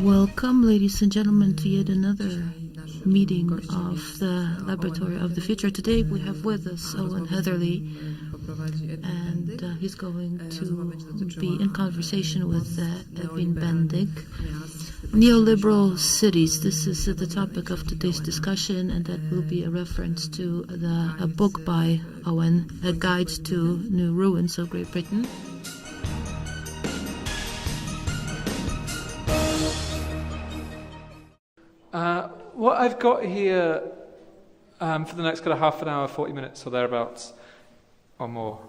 Welcome, ladies and gentlemen, to yet another meeting of the Laboratory of the Future. Today we have with us Owen Hatherley, and he's going to be in conversation with Edwin Bendyk. Neoliberal cities, this is the topic of today's discussion, and that will be a reference to a book by Owen, A Guide to New Ruins of Great Britain. What I've got here for the next kind of half an hour, 40 minutes or thereabouts, or more,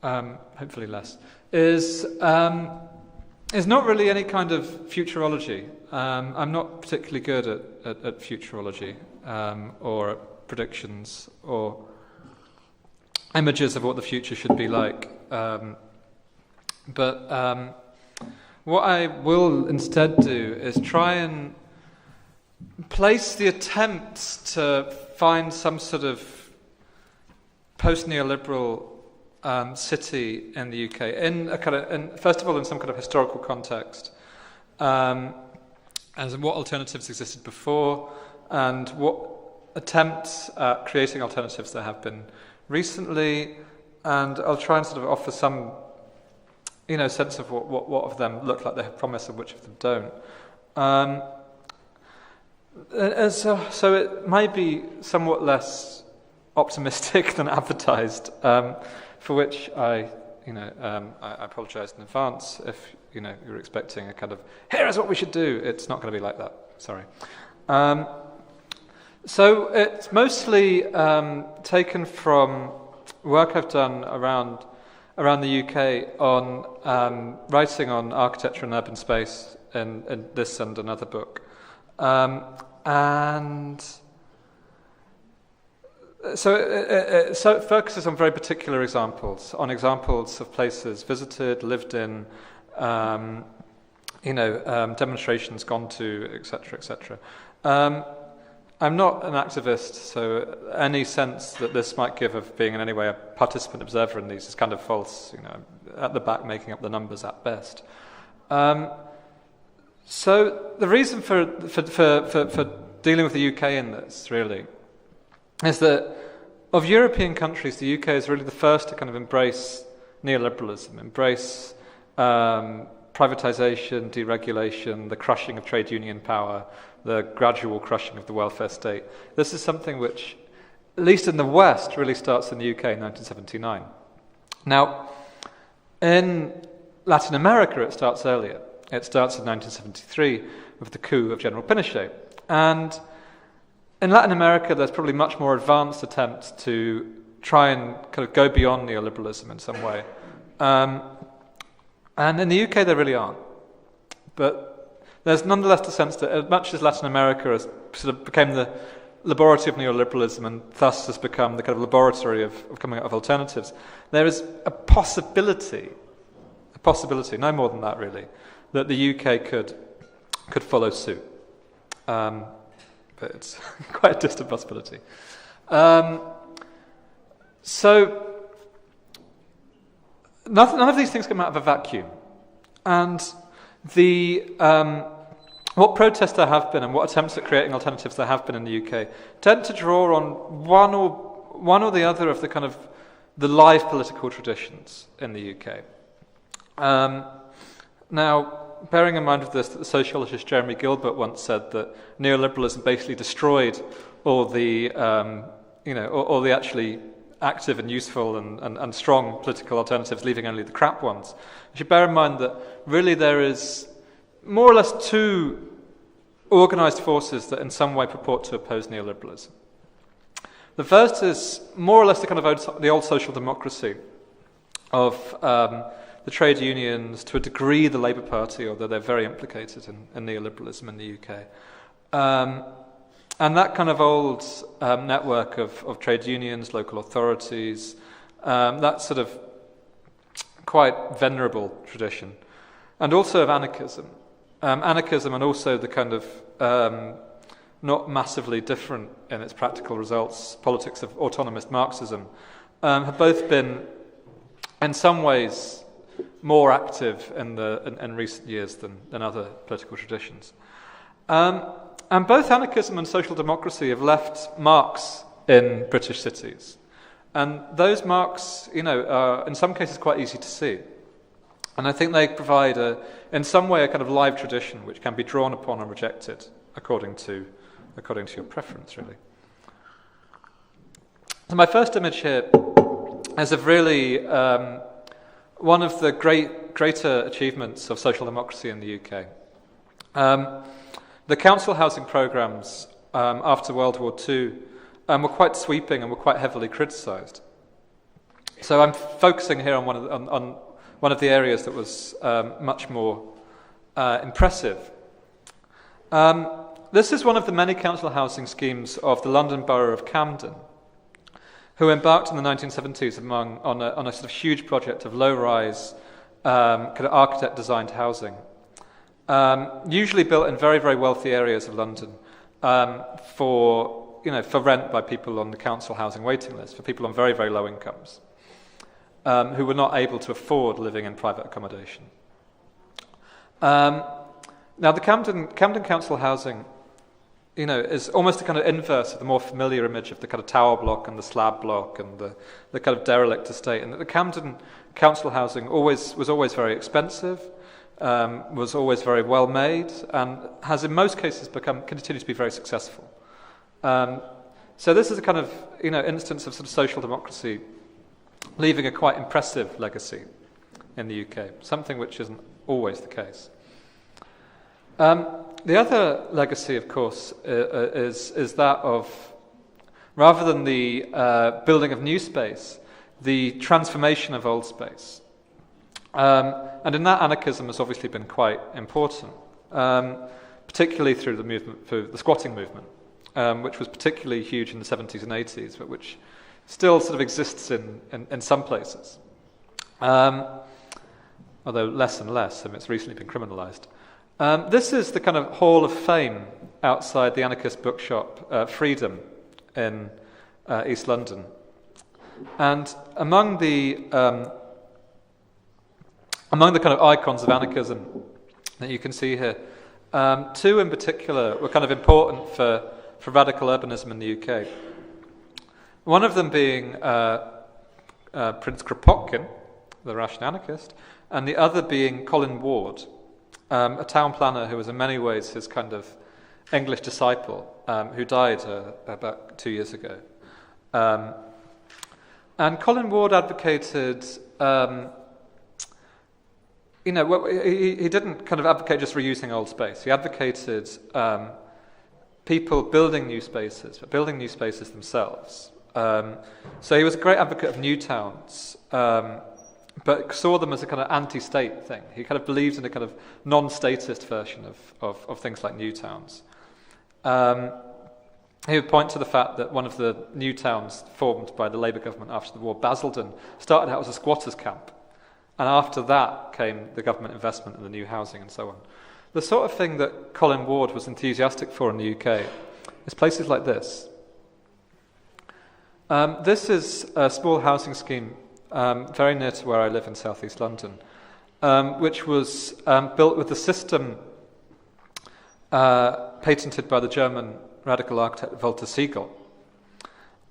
hopefully less, is not really any kind of futurology. I'm not particularly good at futurology or at predictions or images of what the future should be like. But what I will instead do is try and place the attempts to find some sort of post-neoliberal city in the UK in a kind of, first of all, in some kind of historical context, as in what alternatives existed before, and what attempts at creating alternatives there have been recently, and I'll try and sort of offer some, sense of what of them look like they have promise and which of them don't. So it might be somewhat less optimistic than advertised, for which I apologise in advance if you're expecting a kind of here is what we should do. It's not going to be like that. Sorry. So it's mostly taken from work I've done around the UK on writing on architecture and urban space in this and another book. And so it focuses on very particular examples, of places visited, lived in, demonstrations gone to, etc., etc. I'm not an activist, so any sense that this might give of being in any way a participant observer in these is kind of false. At the back making up the numbers at best. So the reason for dealing with the UK in this, really, is that of European countries, the UK is really the first to kind of embrace neoliberalism, embrace privatisation, deregulation, the crushing of trade union power, the gradual crushing of the welfare state. This is something which, at least in the West, really starts in the UK in 1979. Now, in Latin America, it starts earlier. It starts in 1973 with the coup of General Pinochet. And in Latin America, there's probably much more advanced attempts to try and kind of go beyond neoliberalism in some way. And in the UK, there really aren't. But there's nonetheless the sense that as much as Latin America has sort of became the laboratory of neoliberalism and thus has become the kind of laboratory of coming up with alternatives, there is a possibility, no more than that really, that the UK could follow suit. But it's quite a distant possibility. So none of these things come out of a vacuum. And what protests there have been and what attempts at creating alternatives there have been in the UK tend to draw on one or the other of the kind of the live political traditions in the UK. Now, bearing in mind of this, that the sociologist Jeremy Gilbert once said that neoliberalism basically destroyed all the actually active and useful and strong political alternatives, leaving only the crap ones. You should bear in mind that really there is more or less two organised forces that in some way purport to oppose neoliberalism. The first is more or less the kind of the old social democracy of the trade unions, to a degree the Labour Party, although they're very implicated in neoliberalism in the UK. And that kind of old network of trade unions, local authorities, that sort of quite venerable tradition. And also of anarchism. Anarchism and also the kind of not massively different in its practical results, politics of autonomist Marxism, have both been in some ways more active in recent years than other political traditions. And both anarchism and social democracy have left marks in British cities. And those marks, are in some cases quite easy to see. And I think they provide, in some way, a kind of live tradition which can be drawn upon and rejected according to your preference, really. So my first image here is of really one of the greater achievements of social democracy in the UK. The council housing programmes after World War II were quite sweeping and were quite heavily criticised. So I'm focusing here on one of the areas that was much more impressive. This is one of the many council housing schemes of the London Borough of Camden, who embarked in the 1970s on a sort of huge project of low-rise, kind of architect-designed housing, usually built in very, very wealthy areas of London for rent by people on the council housing waiting list, for people on very, very low incomes, who were not able to afford living in private accommodation. Now, the Camden council housing, is almost a kind of inverse of the more familiar image of the kind of tower block and the slab block and the kind of derelict estate. And the Camden council housing was always very expensive, was always very well made, and has in most cases continued to be very successful. So this is a kind of instance of sort of social democracy leaving a quite impressive legacy in the UK, something which isn't always the case. The other legacy, of course, is that of, rather than the building of new space, the transformation of old space. And in that, anarchism has obviously been quite important, particularly through the squatting movement, which was particularly huge in the 70s and 80s, but which still sort of exists in some places, although less and less, and it's recently been criminalised. This is the kind of Hall of Fame outside the anarchist bookshop Freedom in East London. And among the kind of icons of anarchism that you can see here, two in particular were kind of important for radical urbanism in the UK. One of them being Prince Kropotkin, the Russian anarchist, and the other being Colin Ward, a town planner who was in many ways his kind of English disciple, who died about 2 years ago. And Colin Ward advocated, he didn't kind of advocate just reusing old space. He advocated people building new spaces, but building new spaces themselves. So he was a great advocate of new towns, but saw them as a kind of anti-state thing. He kind of believed in a kind of non-statist version of things like new towns. He would point to the fact that one of the new towns formed by the Labour government after the war, Basildon, started out as a squatters' camp. And after that came the government investment in the new housing and so on. The sort of thing that Colin Ward was enthusiastic for in the UK is places like this. This is a small housing scheme very near to where I live in southeast London, which was built with the system patented by the German radical architect Walter Siegel.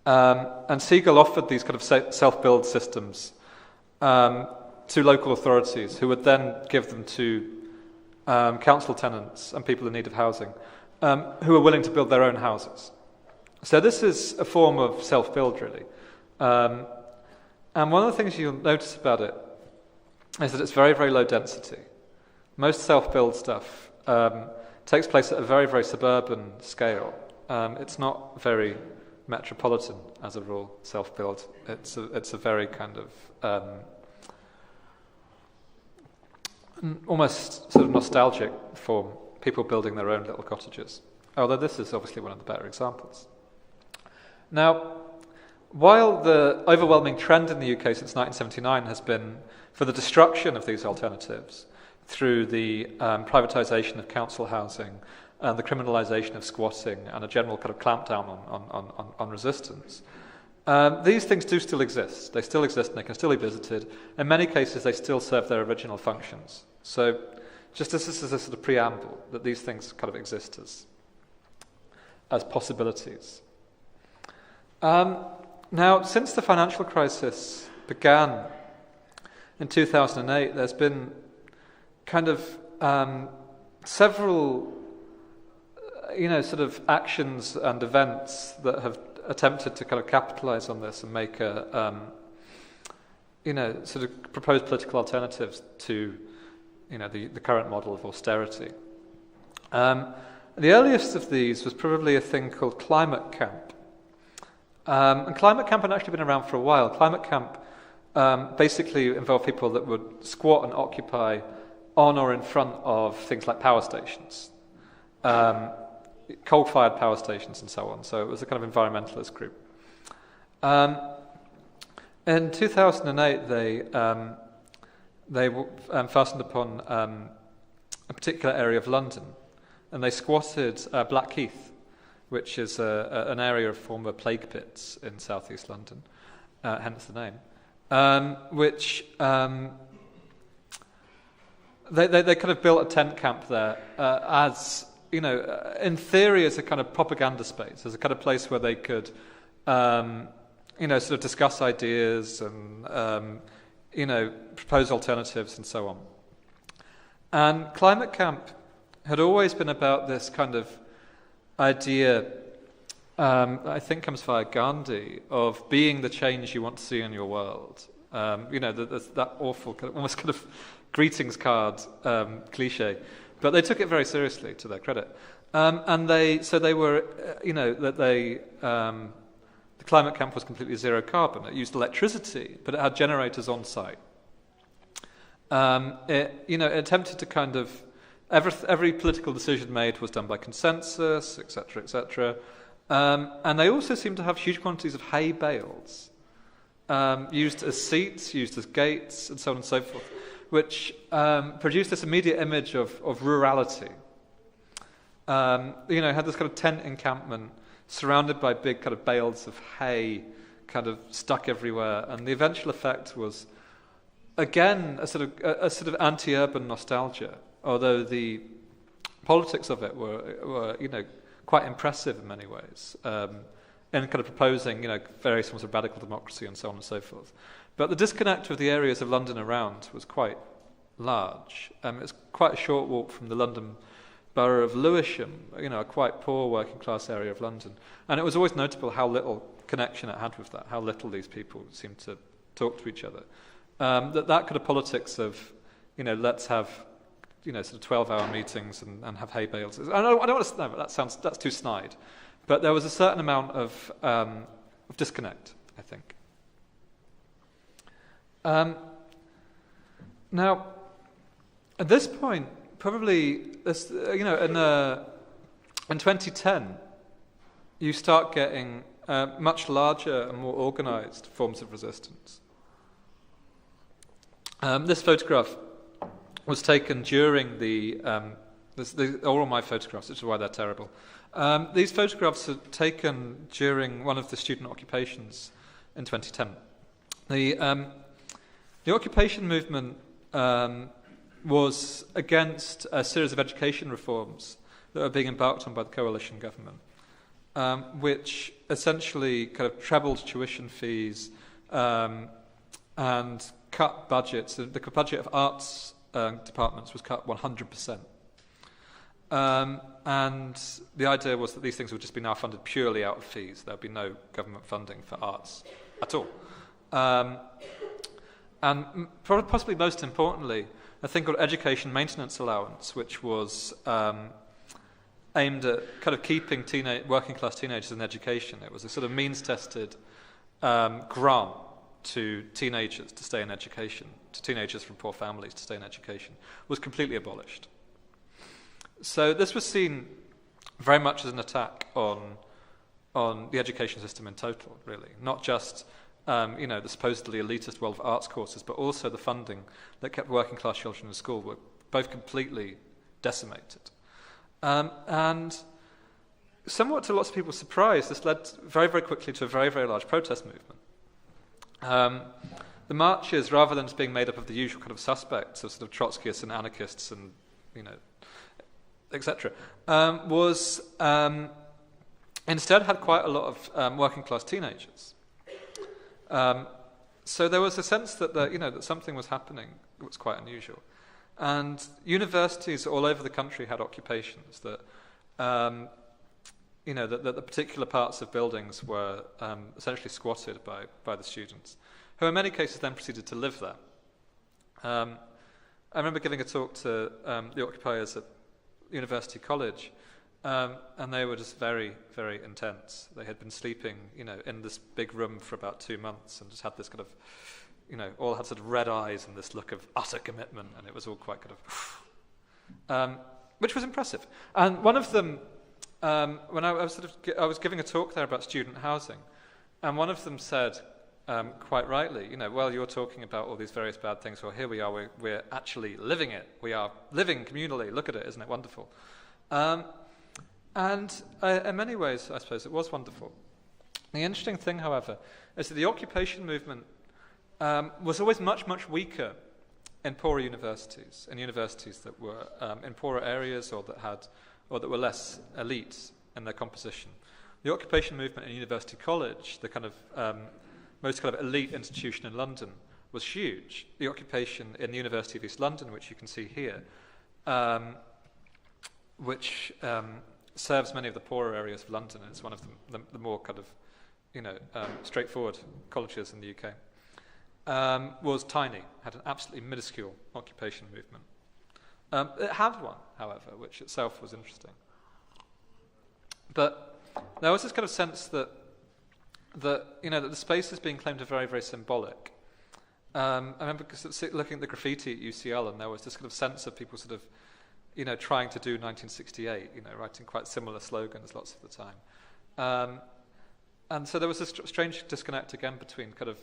And Siegel offered these kind of self-build systems to local authorities, who would then give them to council tenants and people in need of housing, who were willing to build their own houses. So this is a form of self-build, really. And one of the things you'll notice about it is that it's very, very low density. Most self-build stuff takes place at a very, very suburban scale. It's not very metropolitan, as a rule, self-build. It's a very kind of almost sort of nostalgic form, people building their own little cottages. Although this is obviously one of the better examples. Now, while the overwhelming trend in the UK since 1979 has been for the destruction of these alternatives through the privatisation of council housing and the criminalisation of squatting and a general kind of clampdown on resistance, these things do still exist. They still exist and they can still be visited. In many cases, they still serve their original functions. So just as this is a sort of preamble, that these things kind of exist as possibilities. Now, since the financial crisis began in 2008, there's been kind of several, sort of actions and events that have attempted to kind of capitalize on this and make sort of propose political alternatives to, the current model of austerity. The earliest of these was probably a thing called Climate Camp. And Climate Camp had actually been around for a while. Climate Camp basically involved people that would squat and occupy on or in front of things like power stations, coal-fired power stations and so on. So it was a kind of environmentalist group. In 2008, they fastened upon a particular area of London, and they squatted Blackheath, which is an area of former plague pits in southeast London, hence the name, which they kind of built a tent camp there as, in theory, as a kind of propaganda space, as a kind of place where they could, sort of discuss ideas and, propose alternatives and so on. And Climate Camp had always been about this kind of idea, I think comes via Gandhi, of being the change you want to see in your world. That awful, almost kind of greetings card cliche. But they took it very seriously, to their credit. The Climate Camp was completely zero carbon. It used electricity, but it had generators on site. It attempted to kind of every political decision made was done by consensus, etc., etc. And they also seemed to have huge quantities of hay bales, used as seats, used as gates, and so on and so forth, which produced this immediate image of rurality. Had this kind of tent encampment surrounded by big kind of bales of hay kind of stuck everywhere, and the eventual effect was, again, a sort of anti-urban nostalgia, although the politics of it were quite impressive in many ways, in kind of proposing, various forms of radical democracy and so on and so forth. But the disconnect with the areas of London around was quite large. It's quite a short walk from the London borough of Lewisham, a quite poor working class area of London. And it was always notable how little connection it had with that, how little these people seemed to talk to each other. That kind of politics of, let's have, sort of 12-hour meetings and have hay bales. I don't want to, no, that's too snide. But there was a certain amount of disconnect, I think. Now, at this point, probably, this, in 2010, you start getting much larger and more organised forms of resistance. This photograph was taken during all my photographs, which is why they're terrible. These photographs are taken during one of the student occupations in 2010. The occupation movement was against a series of education reforms that were being embarked on by the coalition government, which essentially kind of trebled tuition fees and cut budgets. The budget of arts departments was cut 100%. And the idea was that these things would just be now funded purely out of fees. There would be no government funding for arts at all. And possibly most importantly, a thing called education maintenance allowance, which was aimed at kind of keeping working class teenagers in education. It was a sort of means-tested grant to teenagers to stay in education, to teenagers from poor families to stay in education, was completely abolished. So this was seen very much as an attack on the education system in total, really, not just the supposedly elitist world of arts courses, but also the funding that kept working class children in school were both completely decimated. And somewhat to lots of people's surprise, this led very, very quickly to a very, very large protest movement. The marches, rather than just being made up of the usual kind of suspects of sort of Trotskyists and anarchists and etc., was instead had quite a lot of working class teenagers. So there was a sense that that something was happening that was quite unusual, and universities all over the country had occupations that that the particular parts of buildings were essentially squatted by the students, who in many cases then proceeded to live there. I remember giving a talk to the occupiers at University College, and they were just very, very intense. They had been sleeping, in this big room for about 2 months, and just had this kind of, all had sort of red eyes and this look of utter commitment, and it was all quite kind of, which was impressive. And one of them, when I was giving a talk there about student housing, and one of them said, quite rightly, well, you're talking about all these various bad things. Well, here we are, we're actually living it. We are living communally. Look at it, isn't it wonderful? And in many ways, I suppose, it was wonderful. The interesting thing, however, is that the occupation movement was always much, much weaker in poorer universities, in universities that were in poorer areas or that were less elite in their composition. The occupation movement in University College, the kind of most kind of elite institution in London, was huge. The occupation in the University of East London, which you can see here, which serves many of the poorer areas of London, and it's one of the more kind of, straightforward colleges in the UK, was tiny, had an absolutely minuscule occupation movement. It had one, however, which itself was interesting. But there was this kind of sense that the spaces being claimed are very, very symbolic. I remember looking at the graffiti at UCL, and there was this kind of sense of people sort of, trying to do 1968, writing quite similar slogans lots of the time. And so there was a strange disconnect again between kind of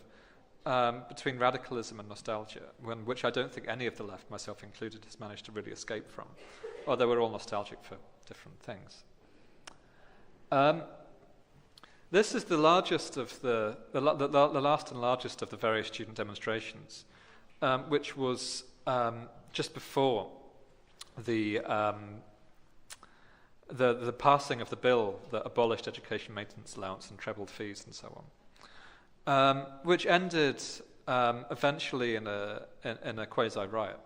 between radicalism and nostalgia, which I don't think any of the left, myself included, has managed to really escape from, although we're all nostalgic for different things. This is the largest of the last and largest of the various student demonstrations, which was just before the passing of the bill that abolished education maintenance allowance and trebled fees and so on, which ended eventually in a quasi riot,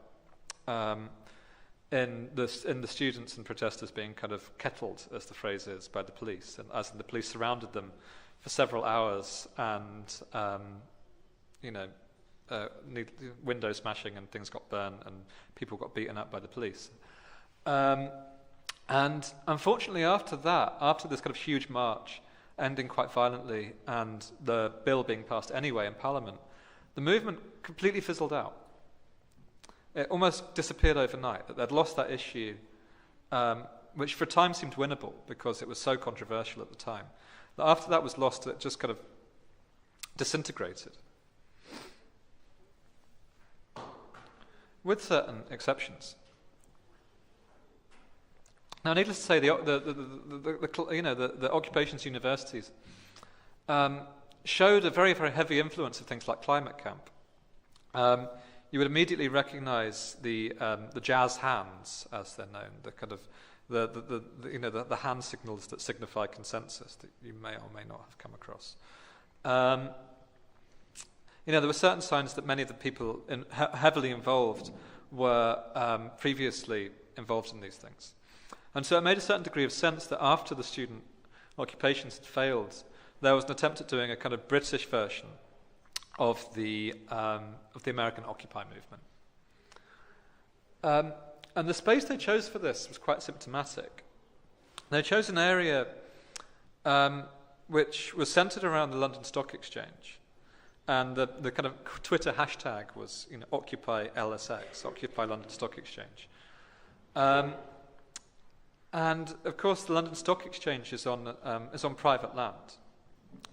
in the students and protesters being kind of kettled, as the phrase is, by the police, and as the police surrounded them for several hours, and window smashing and things got burned and people got beaten up by the police. And unfortunately after this kind of huge march ending quite violently and the bill being passed anyway in Parliament, the movement completely fizzled out. It almost disappeared overnight. They'd lost that issue, which for a time seemed winnable because it was so controversial at the time. But after that was lost, it just kind of disintegrated. With certain exceptions. Now, needless to say, the occupations universities showed a very, very heavy influence of things like climate camp. You would immediately recognise the jazz hands, as they're known, the kind of the hand signals that signify consensus that you may or may not have come across. There were certain signs that many of the people heavily involved were previously involved in these things. And so it made a certain degree of sense that after the student occupations had failed, there was an attempt at doing a kind of British version of the American Occupy movement. And the space they chose for this was quite symptomatic. They chose an area which was centred around the London Stock Exchange. And the kind of Twitter hashtag was Occupy LSX, Occupy London Stock Exchange. And of course, the London Stock Exchange is on private land.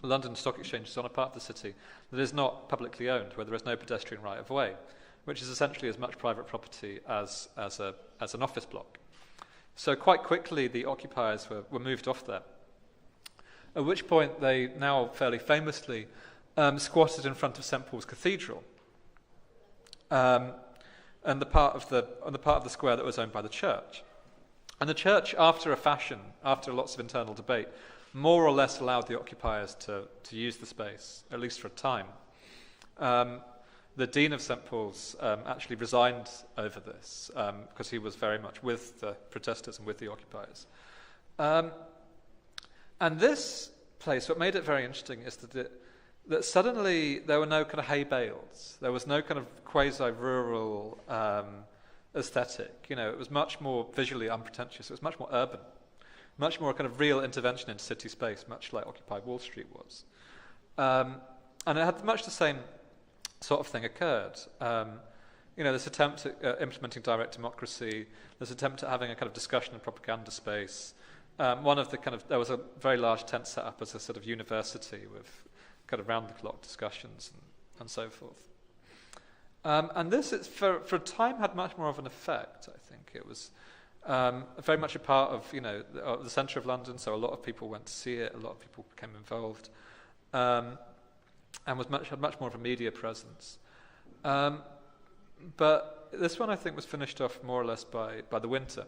The London Stock Exchange is on a part of the city that is not publicly owned, where there is no pedestrian right of way, which is essentially as much private property as an office block. So quite quickly, the occupiers were moved off there. At which point, they now fairly famously squatted in front of St Paul's Cathedral, and on the part of the square that was owned by the church. And the church, after a fashion, after lots of internal debate, more or less allowed the occupiers to use the space, at least for a time. The Dean of St. Paul's actually resigned over this because he was very much with the protesters and with the occupiers. And this place, what made it very interesting is that suddenly there were no kind of hay bales. There was no kind of quasi-rural aesthetic. It was much more visually unpretentious. It was much more urban, much more kind of real intervention into city space, much like Occupy Wall Street was. And it had much the same sort of thing occurred. This attempt at implementing direct democracy, this attempt at having a kind of discussion and propaganda space. There was a very large tent set up as a sort of university with kind of round-the-clock discussions and so forth. And this, for a time, had much more of an effect, I think. It was very much a part of, the centre of London, so a lot of people went to see it, a lot of people became involved, and had much more of a media presence. But this one, I think, was finished off more or less by the winter.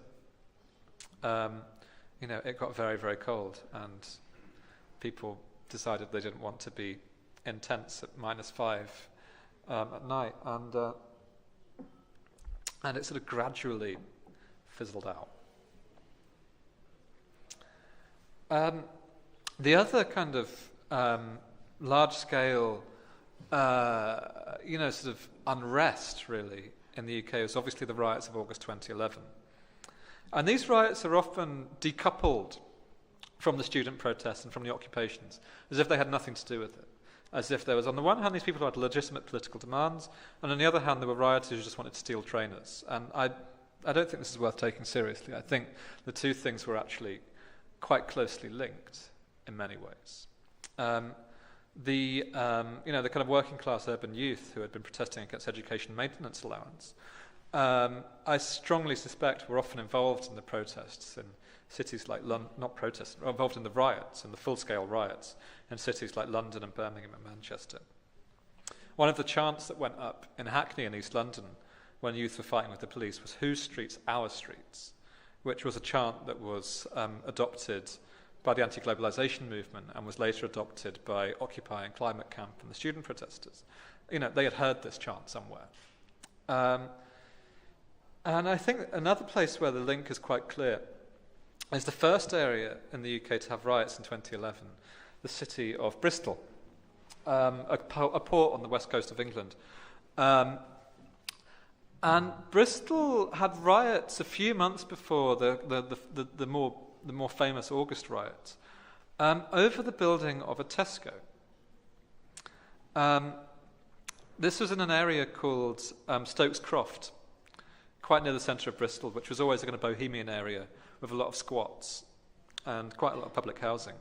It got very, very cold, and people decided they didn't want to be in tents at -5 at night, and it sort of gradually fizzled out. The other kind of large-scale, sort of unrest, really, in the UK was obviously the riots of August 2011. And these riots are often decoupled from the student protests and from the occupations, as if they had nothing to do with it. As if there was, on the one hand, these people who had legitimate political demands, and on the other hand, there were rioters who just wanted to steal trainers. And I don't think this is worth taking seriously. I think the two things were actually quite closely linked in many ways. The kind of working class urban youth who had been protesting against education maintenance allowance, I strongly suspect were often involved in the protests in cities like London, involved in the riots, in the full-scale riots in cities like London and Birmingham and Manchester. One of the chants that went up in Hackney in East London when youth were fighting with the police was "Whose streets? Our streets," which was a chant that was adopted by the anti-globalization movement and was later adopted by Occupy and Climate Camp and the student protesters. They had heard this chant somewhere. And I think another place where the link is quite clear is the first area in the UK to have riots in 2011, the city of Bristol, a port on the west coast of England. And Bristol had riots a few months before the more famous August riots over the building of a Tesco. This was in an area called Stokes Croft, quite near the centre of Bristol, which was always a kind of bohemian area with a lot of squats and quite a lot of public housing.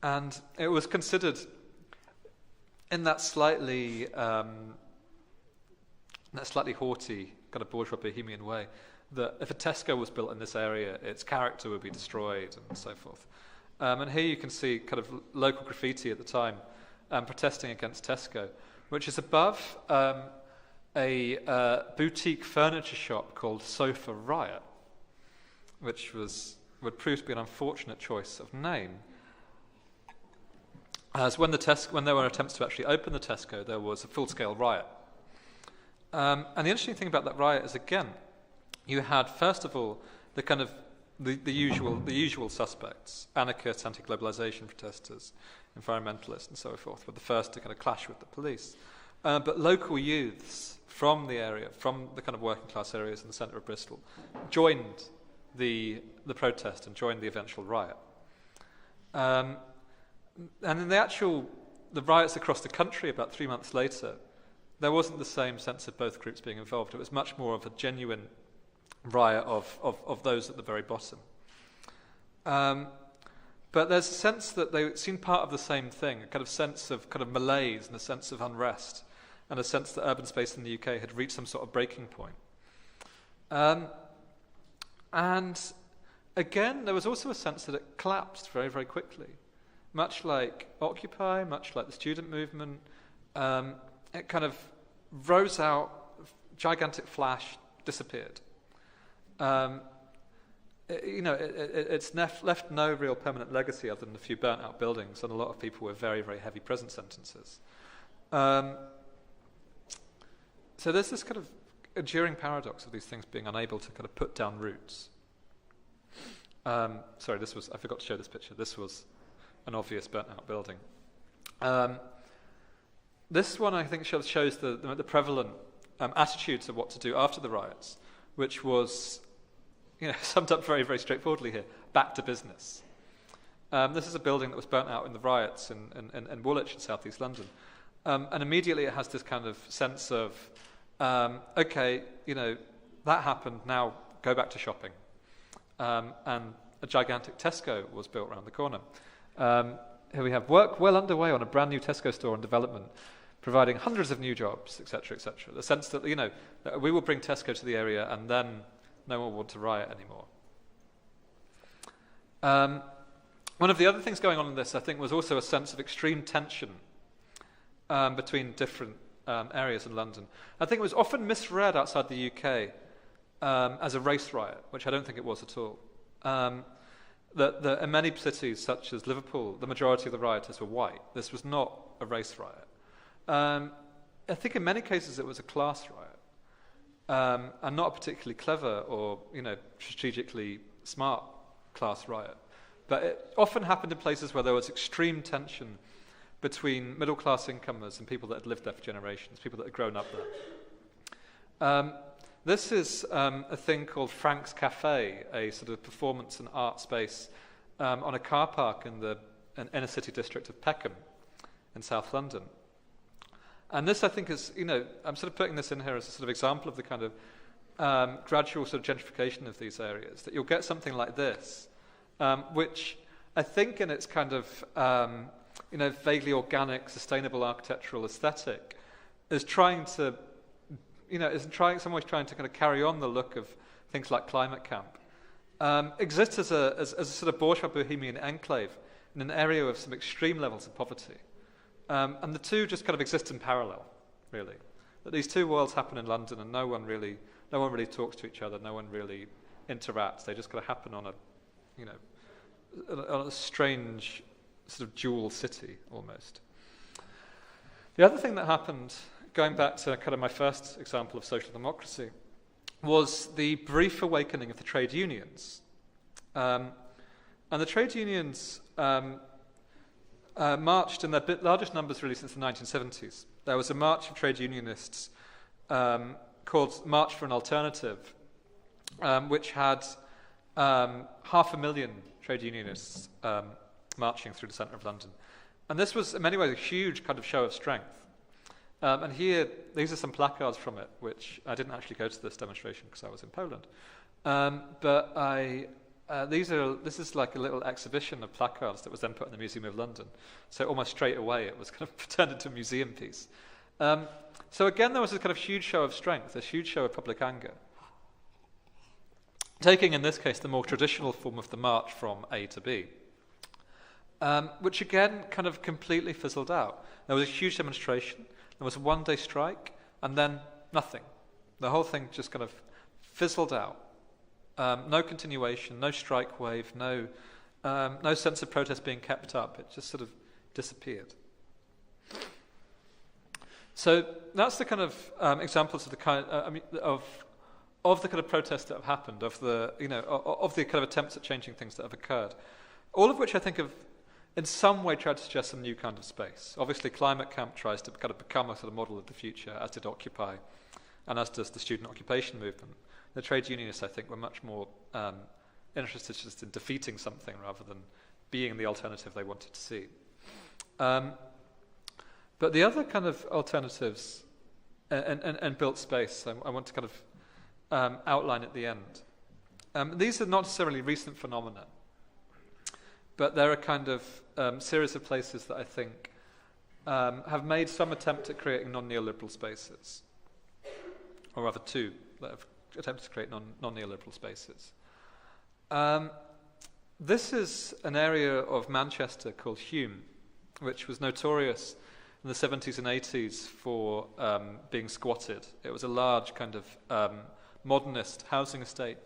And it was considered, in that slightly haughty, kind of bourgeois bohemian way, that if a Tesco was built in this area, its character would be destroyed and so forth. And here you can see kind of local graffiti at the time protesting against Tesco, which is above a boutique furniture shop called Sofa Riot, which would prove to be an unfortunate choice of name. As when there were attempts to actually open the Tesco, there was a full-scale riot. And the interesting thing about that riot is, again, you had, first of all, the kind of the usual suspects: anarchists, anti-globalization protesters, environmentalists, and so forth, were the first to kind of clash with the police. But local youths from the area, from the kind of working class areas in the centre of Bristol, joined the protest and joined the eventual riot. And in the riots across the country about 3 months later, there wasn't the same sense of both groups being involved. It was much more of a genuine riot of those at the very bottom. But there's a sense that they seemed part of the same thing, a kind of sense of kind of malaise and a sense of unrest, and a sense that urban space in the UK had reached some sort of breaking point. And again, there was also a sense that it collapsed very, very quickly. Much like Occupy, much like the student movement, it kind of rose out, gigantic flash, disappeared. It's left no real permanent legacy other than a few burnt-out buildings and a lot of people with very, very heavy prison sentences. So there's this kind of enduring paradox of these things being unable to kind of put down roots. I forgot to show this picture. This was an obvious burnt-out building. This one, I think, shows the prevalent attitude to what to do after the riots, which was, summed up very, very straightforwardly here: back to business. This is a building that was burnt out in the riots in Woolwich in southeast London, and immediately it has this kind of sense of, that happened. Now go back to shopping. And a gigantic Tesco was built around the corner. Here we have work well underway on a brand new Tesco store in development, providing hundreds of new jobs, etc., etc. The sense that, that we will bring Tesco to the area and then no one will want to riot anymore. One of the other things going on in this, I think, was also a sense of extreme tension between different areas in London. I think it was often misread outside the UK as a race riot, which I don't think it was at all. That in many cities, such as Liverpool, the majority of the rioters were white. This was not a race riot. I think in many cases it was a class riot, and not a particularly clever or strategically smart class riot. But it often happened in places where there was extreme tension between middle-class incomers and people that had lived there for generations, people that had grown up there. This is a thing called Frank's Cafe, a sort of performance and art space on a car park in the inner city district of Peckham in South London. And this, I think, is, I'm sort of putting this in here as a sort of example of the kind of gradual sort of gentrification of these areas, that you'll get something like this, which I think in its kind of, vaguely organic, sustainable architectural aesthetic is trying to some ways trying to kind of carry on the look of things like Climate Camp, exists as a sort of bourgeois bohemian enclave in an area with some extreme levels of poverty. And the two just kind of exist in parallel, really. That these two worlds happen in London and no one really talks to each other, no one really interacts. They just kind of happen on a strange sort of dual city, almost. The other thing that happened, going back to kind of my first example of social democracy, was the brief awakening of the trade unions. And the trade unions marched in their largest numbers really since the 1970s. There was a march of trade unionists called March for an Alternative, which had 500,000 trade unionists marching through the centre of London. And this was, in many ways, a huge kind of show of strength. And here, these are some placards from it, which I didn't actually go to this demonstration because I was in Poland. But this is like a little exhibition of placards that was then put in the Museum of London. So almost straight away, it was kind of turned into a museum piece. So again, there was this kind of huge show of strength, this huge show of public anger, taking in this case the more traditional form of the march from A to B, which again kind of completely fizzled out. There was a huge demonstration. There was a one-day strike, and then nothing. The whole thing just kind of fizzled out. No continuation, no strike wave, no sense of protest being kept up. It just sort of disappeared. So that's the kind of examples of the kind of the kind of protests that have happened, of the kind of attempts at changing things that have occurred. All of which I think have, in some way, tried to suggest some new kind of space. Obviously, Climate Camp tries to kind of become a sort of model of the future, as did Occupy, and as does the student occupation movement. The trade unionists, I think, were much more interested just in defeating something rather than being the alternative they wanted to see. But the other kind of alternatives and built space, I want to kind of outline at the end. These are not necessarily recent phenomena, but they're a kind of series of places that I think have made some attempt at creating non-neoliberal spaces, or rather two that have attempted to create non-neoliberal spaces. This is an area of Manchester called Hume, which was notorious in the 70s and 80s for being squatted. It was a large kind of modernist housing estate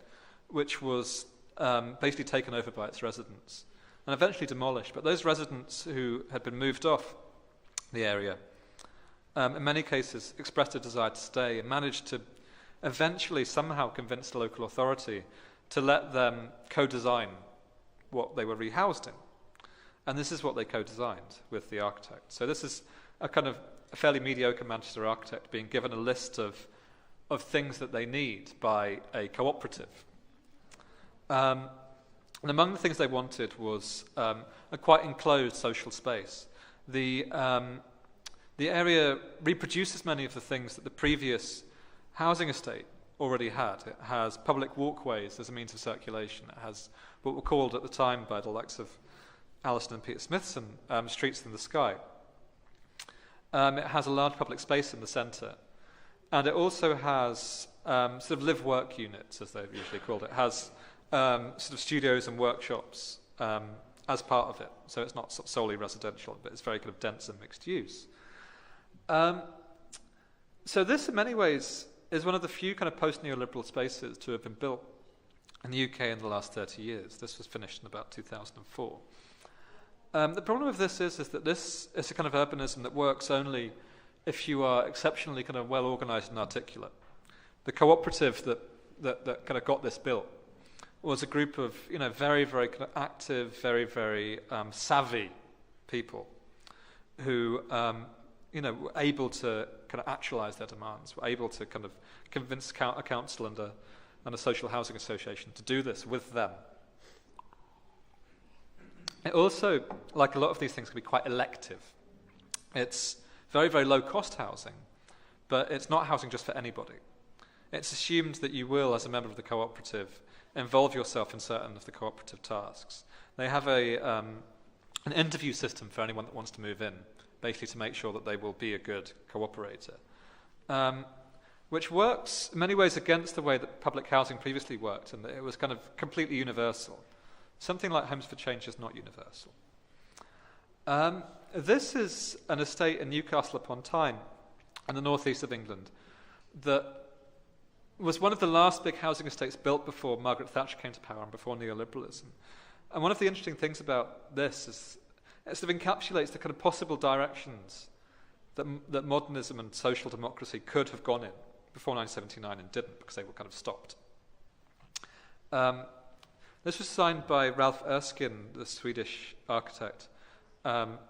which was basically taken over by its residents and eventually demolished. But those residents who had been moved off the area, in many cases expressed a desire to stay and managed to eventually somehow convince the local authority to let them co-design what they were rehoused in. And this is what they co-designed with the architect. So this is a kind of a fairly mediocre Manchester architect being given a list of things that they need by a cooperative. And among the things they wanted was a quite enclosed social space. The area reproduces many of the things that the previous housing estate already had. It has public walkways as a means of circulation. It has what were called at the time by the likes of Alison and Peter Smithson, streets in the sky. It has a large public space in the centre. And it also has sort of live-work units, as they've usually called it. It has sort of studios and workshops as part of it. So it's not solely residential, but it's very kind of dense and mixed use. So this, in many ways, is one of the few kind of post-neoliberal spaces to have been built in the UK in the last 30 years. This was finished in about 2004. The problem with this is that this is a kind of urbanism that works only if you are exceptionally kind of well organised and articulate. The cooperative that kind of got this built was a group of very, very kind of active, very, very savvy people who were able to kind of actualise their demands, were able to kind of convince a council and a social housing association to do this with them. It also, like a lot of these things, can be quite elective. It's very, very low-cost housing, but it's not housing just for anybody. It's assumed that you will, as a member of the cooperative, involve yourself in certain of the cooperative tasks. They have an interview system for anyone that wants to move in, basically to make sure that they will be a good cooperator, which works in many ways against the way that public housing previously worked, and that it was kind of completely universal. Something like Homes for Change is not universal. This is an estate in Newcastle upon Tyne, in the northeast of England, that was one of the last big housing estates built before Margaret Thatcher came to power and before neoliberalism. And one of the interesting things about this is it sort of encapsulates the kind of possible directions that modernism and social democracy could have gone in before 1979 and didn't, because they were kind of stopped. This was signed by Ralph Erskine, the Swedish architect,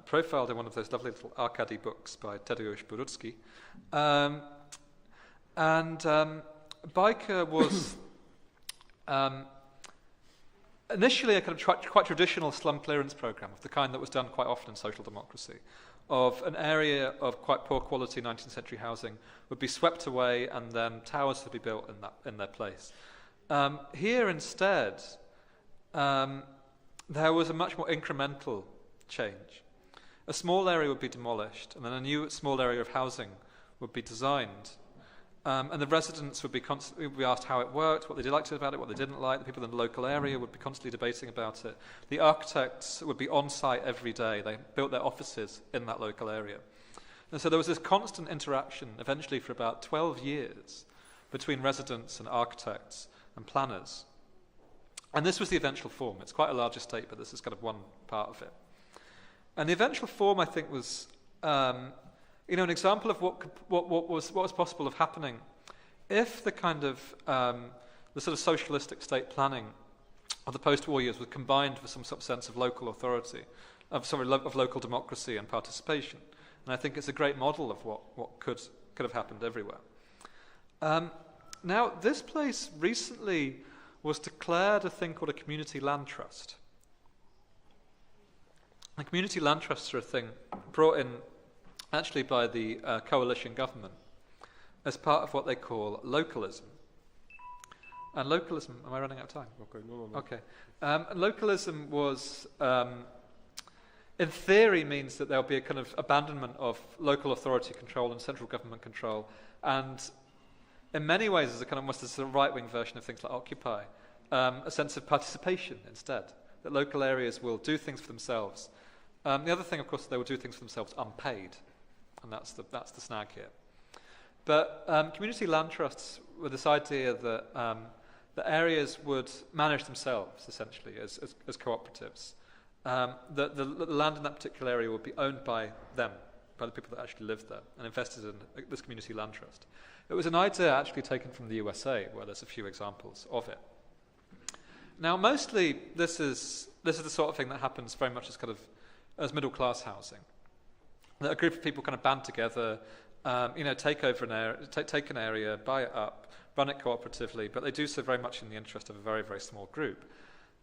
profiled in one of those lovely little Arkady books by Tadeusz Borucki. Biker was initially a kind of quite traditional slum clearance program of the kind that was done quite often in social democracy, of an area of quite poor quality 19th century housing would be swept away and then towers would be built in their place. Here instead, there was a much more incremental change. A small area would be demolished, and then a new small area of housing would be designed. And the residents would be asked how it worked, what they liked about it, what they didn't like. The people in the local area would be constantly debating about it. The architects would be on site every day. They built their offices in that local area. And so there was this constant interaction, eventually for about 12 years, between residents and architects and planners. And this was the eventual form. It's quite a large estate, but this is kind of one part of it. And the eventual form, I think, was an example of what was possible of happening if the kind of the sort of socialistic state planning of the post-war years was combined with some sort of sense of local authority, of local democracy and participation. And I think it's a great model of what could have happened everywhere. Now, this place recently was declared a thing called a community land trust. The community land trusts are a thing brought in actually by the coalition government as part of what they call localism. And localism, am I running out of time? Okay. And localism was, in theory, means that there'll be a kind of abandonment of local authority control and central government control, and in many ways is a kind of almost a sort of right-wing version of things like Occupy, a sense of participation instead, that local areas will do things for themselves. The other thing, of course, is they will do things for themselves unpaid. and that's the snag here. But community land trusts were this idea that the areas would manage themselves, essentially, as cooperatives. The land in that particular area would be owned by them, by the people that actually lived there, and invested in this community land trust. It was an idea actually taken from the USA, where there's a few examples of it. Now, mostly this is the sort of thing that happens very much as middle class housing. That a group of people kind of band together, take over an area, take an area, buy it up, run it cooperatively, but they do so very much in the interest of a very, very small group.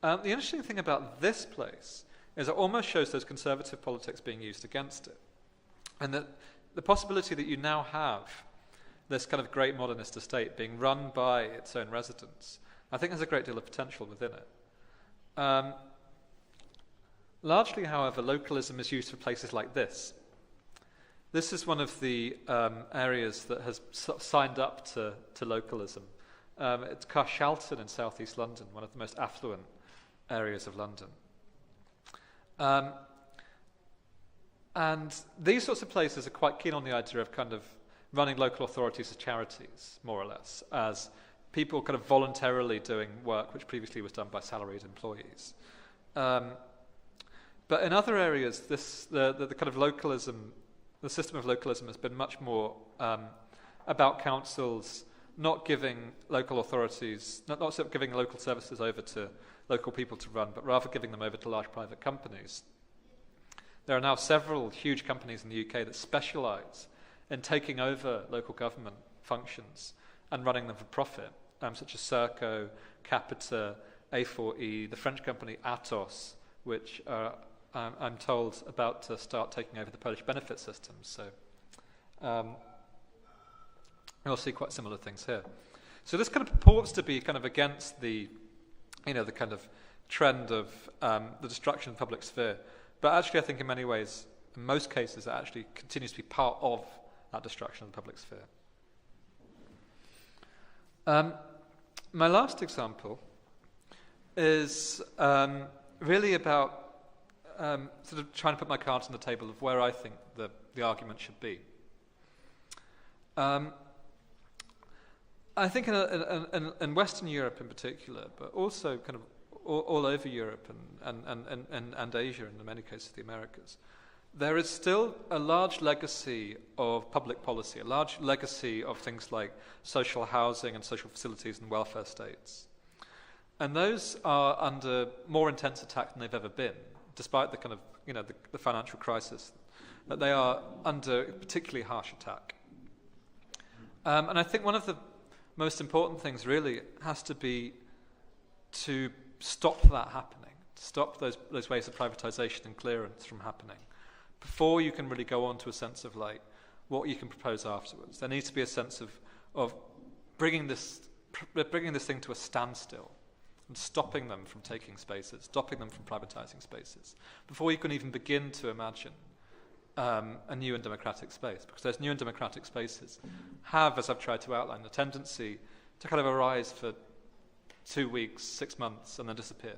The interesting thing about this place is it almost shows those conservative politics being used against it. And that the possibility that you now have this kind of great modernist estate being run by its own residents, I think there's a great deal of potential within it. Largely, however, localism is used for places like this. This is one of the areas that has signed up to localism. It's Carshalton in southeast London, one of the most affluent areas of London. And these sorts of places are quite keen on the idea of kind of running local authorities as charities, more or less, as people kind of voluntarily doing work which previously was done by salaried employees. But in other areas, the kind of localism, the system of localism has been much more about councils not giving local authorities, not sort of giving local services over to local people to run, but rather giving them over to large private companies. There are now several huge companies in the UK that specialise in taking over local government functions and running them for profit, such as Serco, Capita, A4E, the French company Atos, which are, I'm told, about to start taking over the Polish benefit system. So we'll see quite similar things here. So this kind of purports to be kind of against the kind of trend of the destruction of the public sphere. But actually, I think in many ways, in most cases, it actually continues to be part of that destruction of the public sphere. My last example is really about sort of trying to put my cards on the table of where I think the argument should be. I think in Western Europe in particular, but also kind of all over Europe and Asia, and in many cases the Americas, there is still a large legacy of public policy, a large legacy of things like social housing and social facilities and welfare states. And those are under more intense attack than they've ever been, despite the kind of, the financial crisis, that they are under particularly harsh attack. And I think one of the most important things really has to be to stop that happening, to stop those ways of privatization and clearance from happening, before you can really go on to a sense of like what you can propose afterwards. There needs to be a sense of bringing this thing to a standstill and stopping them from taking spaces, stopping them from privatizing spaces, before you can even begin to imagine a new and democratic space. Because those new and democratic spaces have, as I've tried to outline, a tendency to kind of arise for 2 weeks, 6 months, and then disappear.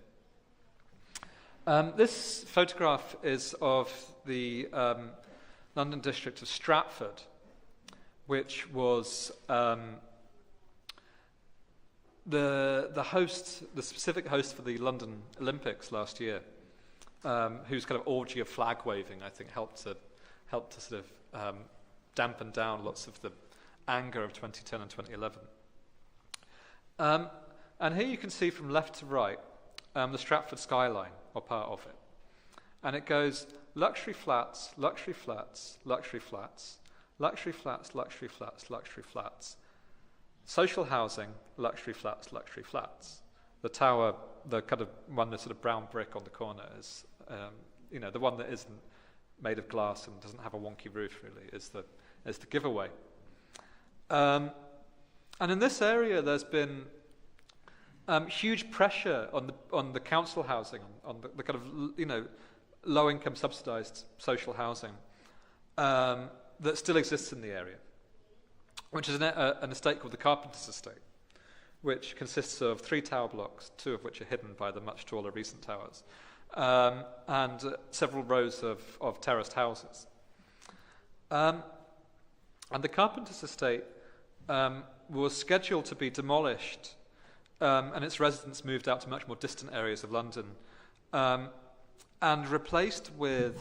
This photograph is of the London district of Stratford, which was the specific host for the London Olympics last year, whose kind of orgy of flag waving, I think, helped to sort of dampen down lots of the anger of 2010 and 2011. And here you can see from left to right the Stratford skyline, or part of it. And it goes luxury flats, luxury flats, luxury flats, luxury flats, luxury flats, luxury flats, social housing, luxury flats, luxury flats. The tower, the kind of one that's sort of brown brick on the corner is, the one that isn't made of glass and doesn't have a wonky roof really, is the giveaway. And in this area there's been huge pressure on the council housing, on the kind of low-income subsidised social housing that still exists in the area, which is an estate called the Carpenter's Estate, which consists of 3 tower blocks, 2 of which are hidden by the much taller recent towers, and several rows of terraced houses. And the Carpenter's estate was scheduled to be demolished, and its residents moved out to much more distant areas of London, and replaced with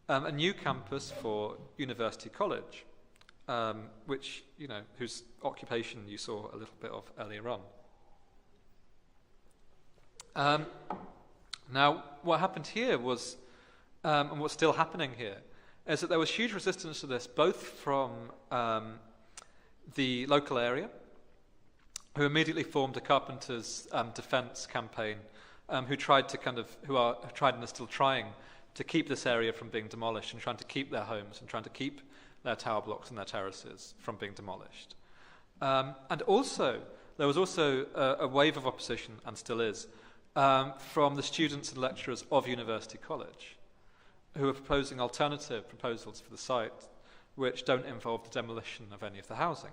a new campus for University College, which, whose occupation you saw a little bit of earlier on. Now, what happened here was, and what's still happening here, is that there was huge resistance to this, both from the local area, who immediately formed a carpenters' defence campaign, who tried and are still trying to keep this area from being demolished, and trying to keep their homes and trying to keep their tower blocks and their terraces from being demolished. And also, there was also a wave of opposition, and still is, from the students and lecturers of University College, who are proposing alternative proposals for the site which don't involve the demolition of any of the housing.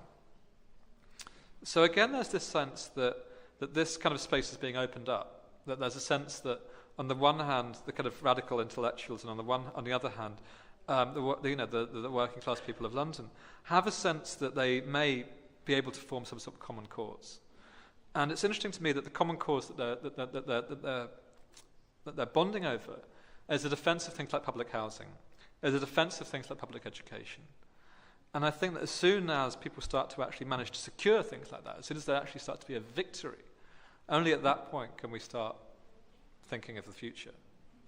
So again, there's this sense that this kind of space is being opened up, that there's a sense that on the one hand, the kind of radical intellectuals, and on the other hand, the working class people of London have a sense that they may be able to form some sort of common cause. And it's interesting to me that the common cause that they're bonding over is a defence of things like public housing, is a defence of things like public education. And I think that as soon as people start to actually manage to secure things like that, as soon as there actually starts to be a victory, only at that point can we start thinking of the future.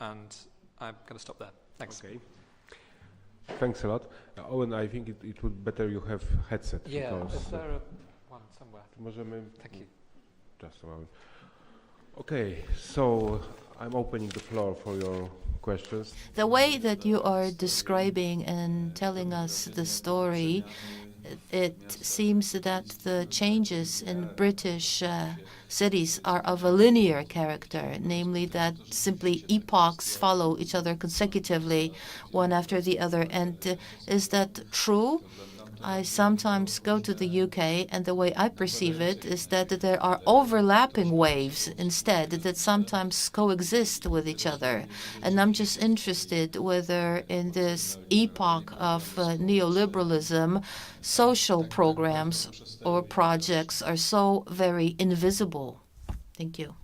And I'm going to stop there. Thanks. Okay. Thanks a lot. Owen, I think it would be better you have headset. Yeah, is there one somewhere? Thank you. Just a moment. Okay, so I'm opening the floor for your questions. The way that you are describing and telling us the story, it seems that the changes in British cities are of a linear character, namely that simply epochs follow each other consecutively, one after the other. And is that true? I sometimes go to the UK, and the way I perceive it is that there are overlapping waves instead that sometimes coexist with each other. And I'm just interested whether in this epoch of neoliberalism, social programs or projects are so very invisible. Thank you.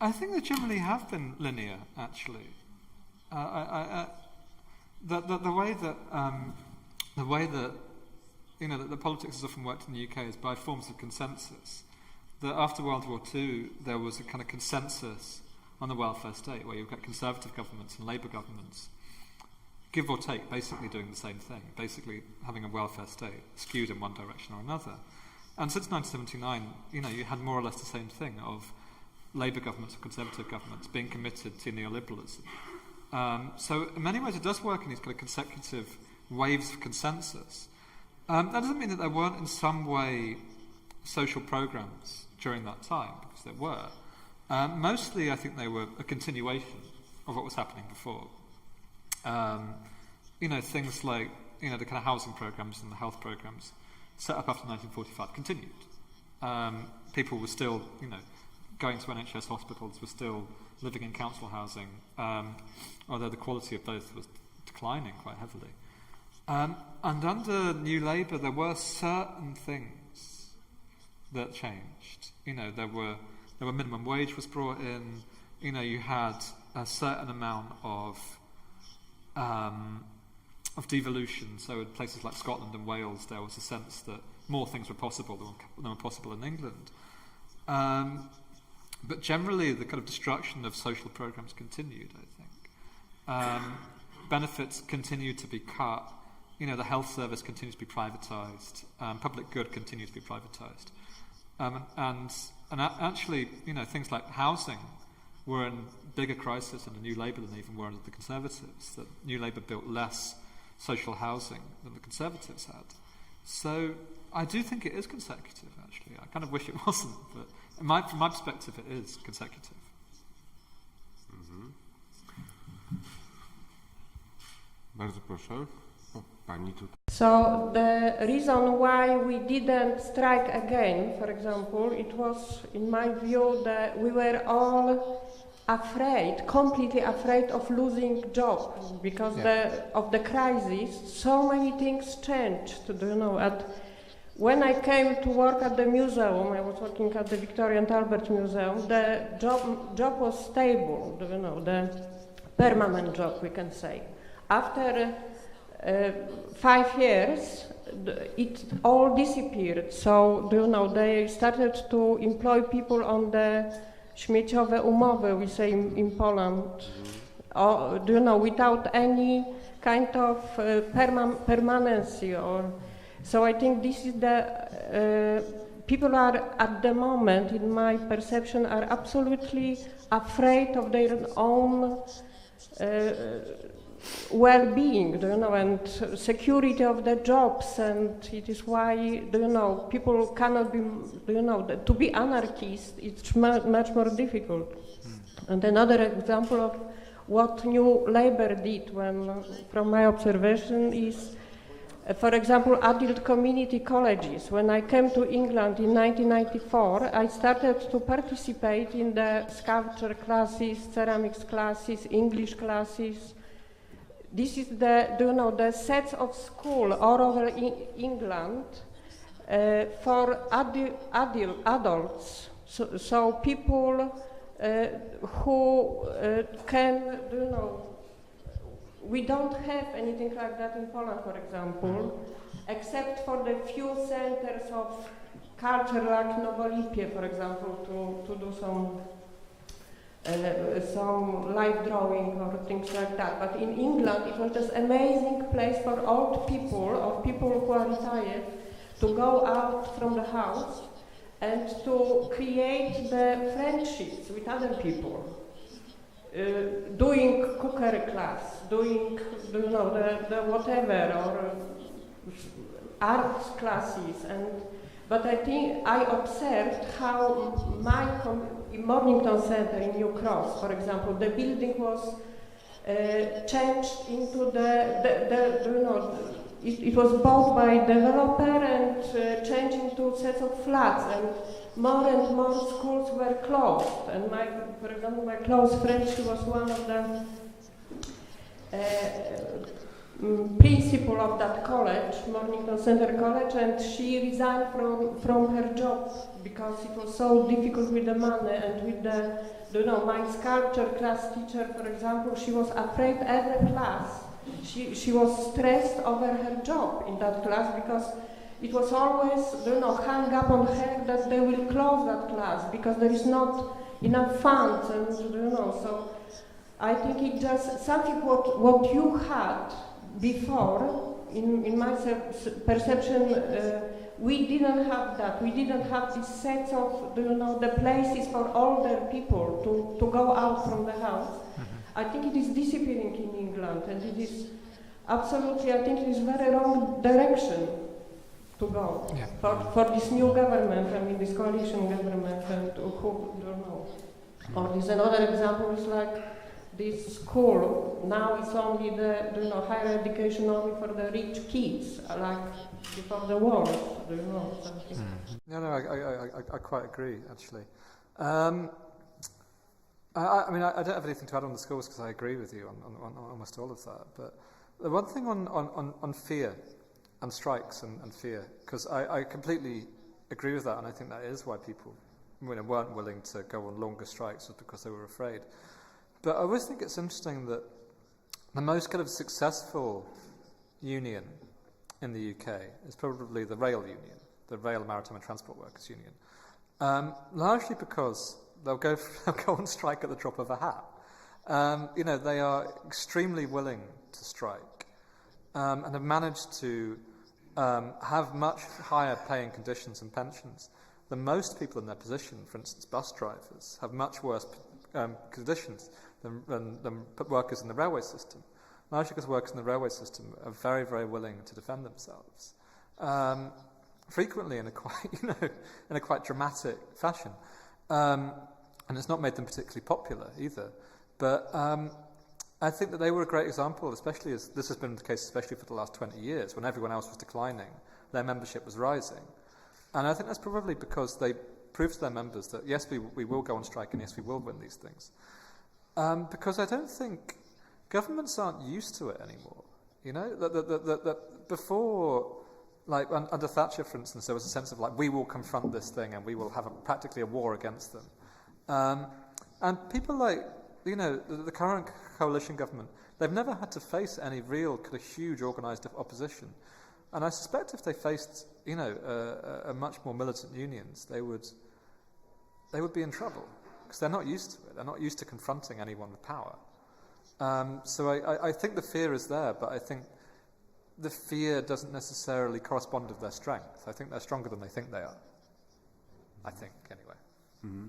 I think they generally have been linear, actually. The way that the politics has often worked in the UK is by forms of consensus. That after World War II, there was a kind of consensus on the welfare state, where you've got Conservative governments and Labour governments, give or take, basically doing the same thing, basically having a welfare state skewed in one direction or another. And since 1979, you had more or less the same thing of Labour governments or Conservative governments being committed to neoliberalism. So in many ways, it does work in these kind of consecutive waves of consensus. That doesn't mean that there weren't in some way social programs during that time, because there were. Mostly, I think they were a continuation of what was happening before. Things like, the kind of housing programs and the health programs set up after 1945 continued. People were still, going to NHS hospitals, were still living in council housing, although the quality of both was declining quite heavily. And under New Labour, there were certain things that changed. There were minimum wage was brought in. You had a certain amount of devolution. So in places like Scotland and Wales, there was a sense that more things were possible than were possible in England. But generally, the kind of destruction of social programs continued, I think. Benefits continued to be cut. The health service continues to be privatised. Public good continues to be privatised. And actually, things like housing were in bigger crisis under New Labour than they even were under the Conservatives. That New Labour built less social housing than the Conservatives had. So I do think it is consecutive, actually. I kind of wish it wasn't, but from my perspective, it is consecutive. Mm-hmm. Bardzo proszę. Pani tutaj. So the reason why we didn't strike again, for example, it was, in my view, that we were all completely afraid of losing jobs because of the crisis. So many things changed, you know. When I came to work at the museum, I was working at the Victoria and Albert Museum, the job was stable, you know, the permanent job, we can say. After 5 years, it all disappeared. So, you know, they started to employ people on the śmieciowe umowy, we say in Poland, you know, without any kind of permanency. So I think this is the, people are at the moment, in my perception, are absolutely afraid of their own well-being, you know, and security of their jobs, and it is why, you know, people cannot be, you know, to be anarchist, it's much more difficult. And another example of what New Labour did, from my observation, is, for example, adult community colleges. When I came to England in 1994, I started to participate in the sculpture classes, ceramics classes, English classes. This is the sets of school all over England for adults. So people who can, you know, we don't have anything like that in Poland, for example, except for the few centers of culture like Novolipie, for example, to do some live drawing or things like that. But in England, it was just amazing place for old people or people who are retired to go out from the house and to create the friendships with other people. Doing cookery class, doing, you know, the whatever, or arts classes, but I think I observed how my Mornington Center in New Cross, for example, the building was changed into you know, it was bought by developer and changed into sets of flats, and more schools were closed. And for example, my close friend, she was one of the principal of that college, Mornington Center College, and she resigned from her job because it was so difficult with the money and with the, you know, my sculpture class teacher, for example, she was afraid every class. She was stressed over her job in that class because it was always, you know, hung up on her that they will close that class because there is not enough funds, and, you know, so I think it just something what you had before, in my perception, we didn't have that. We didn't have this sense of, you know, the places for older people to go out from the house. I think it is disappearing in England, and it is absolutely, I think it is very wrong direction to go for this new government, I mean this coalition government, and who don't know. Or this another example is like this school, now it's only the, you know, higher education only for the rich kids, like before the war, you know, something. I quite agree, actually. I mean, I don't have anything to add on the schools because I agree with you on almost all of that. But the one thing on fear and strikes and fear, because I completely agree with that, and I think that is why people, you know, weren't willing to go on longer strikes, was because they were afraid. But I always think it's interesting that the most kind of successful union in the UK is probably the Rail Union, the Rail Maritime and Transport Workers Union, largely because they'll go on strike at the drop of a hat. You know, they are extremely willing to strike and have managed to have much higher paying conditions and pensions than most people in their position. For instance, bus drivers have much worse conditions than workers in the railway system. Largely because workers in the railway system are very, very willing to defend themselves, frequently in a quite dramatic fashion. And it's not made them particularly popular either. But I think that they were a great example, especially as this has been the case especially for the last 20 years, when everyone else was declining, their membership was rising. And I think that's probably because they proved to their members that, yes, we will go on strike, and yes, we will win these things. Because I don't think governments aren't used to it anymore. You know, that before, like under Thatcher, for instance, there was a sense of like, we will confront this thing and we will have practically a war against them. And people like, you know, the current coalition government, they've never had to face any real kind of huge organised opposition. And I suspect if they faced, you know, a much more militant unions, they would be in trouble because they're not used to it. They're not used to confronting anyone with power. So I think the fear is there, but I think the fear doesn't necessarily correspond with their strength. I think they're stronger than they think they are. I think, anyway. Mm-hmm.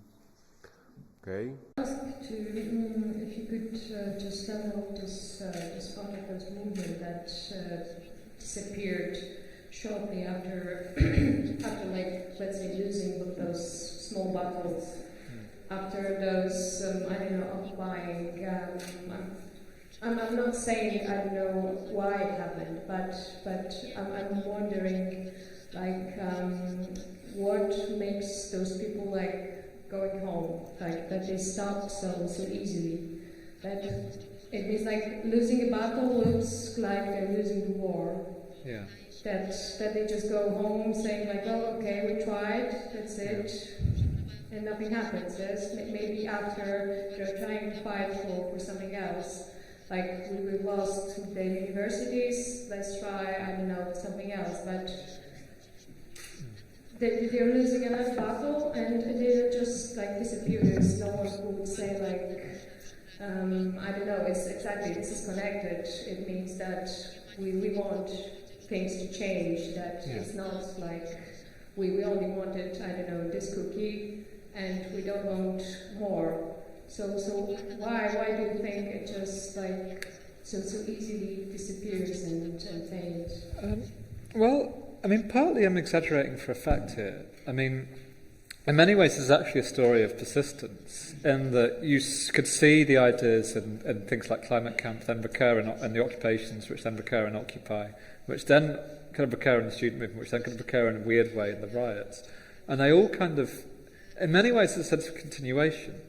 Okay. If you could just tell of this part of this movement that disappeared shortly after, like, let's say, losing those small battles, after those, occupying. I'm not saying I don't know why it happened, but I'm wondering, like, what makes those people like going home, like that they stop so easily. That it means like losing a battle looks like they're losing the war. Yeah. That they just go home saying like, oh, okay, we tried, that's it, and nothing happens. Yes? Maybe after they're trying to fight for something else, like we've lost the universities, let's try, I don't know, something else, but they're losing another battle and they're just like disappears. No one would say like, I don't know, it's exactly, this is connected. It means that we want things to change, that it's not like we only wanted, I don't know, this cookie and we don't want more. So why do you think it just like so easily disappears and fades? Well, I mean, partly I'm exaggerating for effect here. I mean, in many ways, it's actually a story of persistence, in that you could see the ideas and things like climate camp then recur in the occupations, which then recur in Occupy, which then kind of recur in the student movement, which then kind of recur in a weird way in the riots. And they all kind of, in many ways, there's a sense of continuation.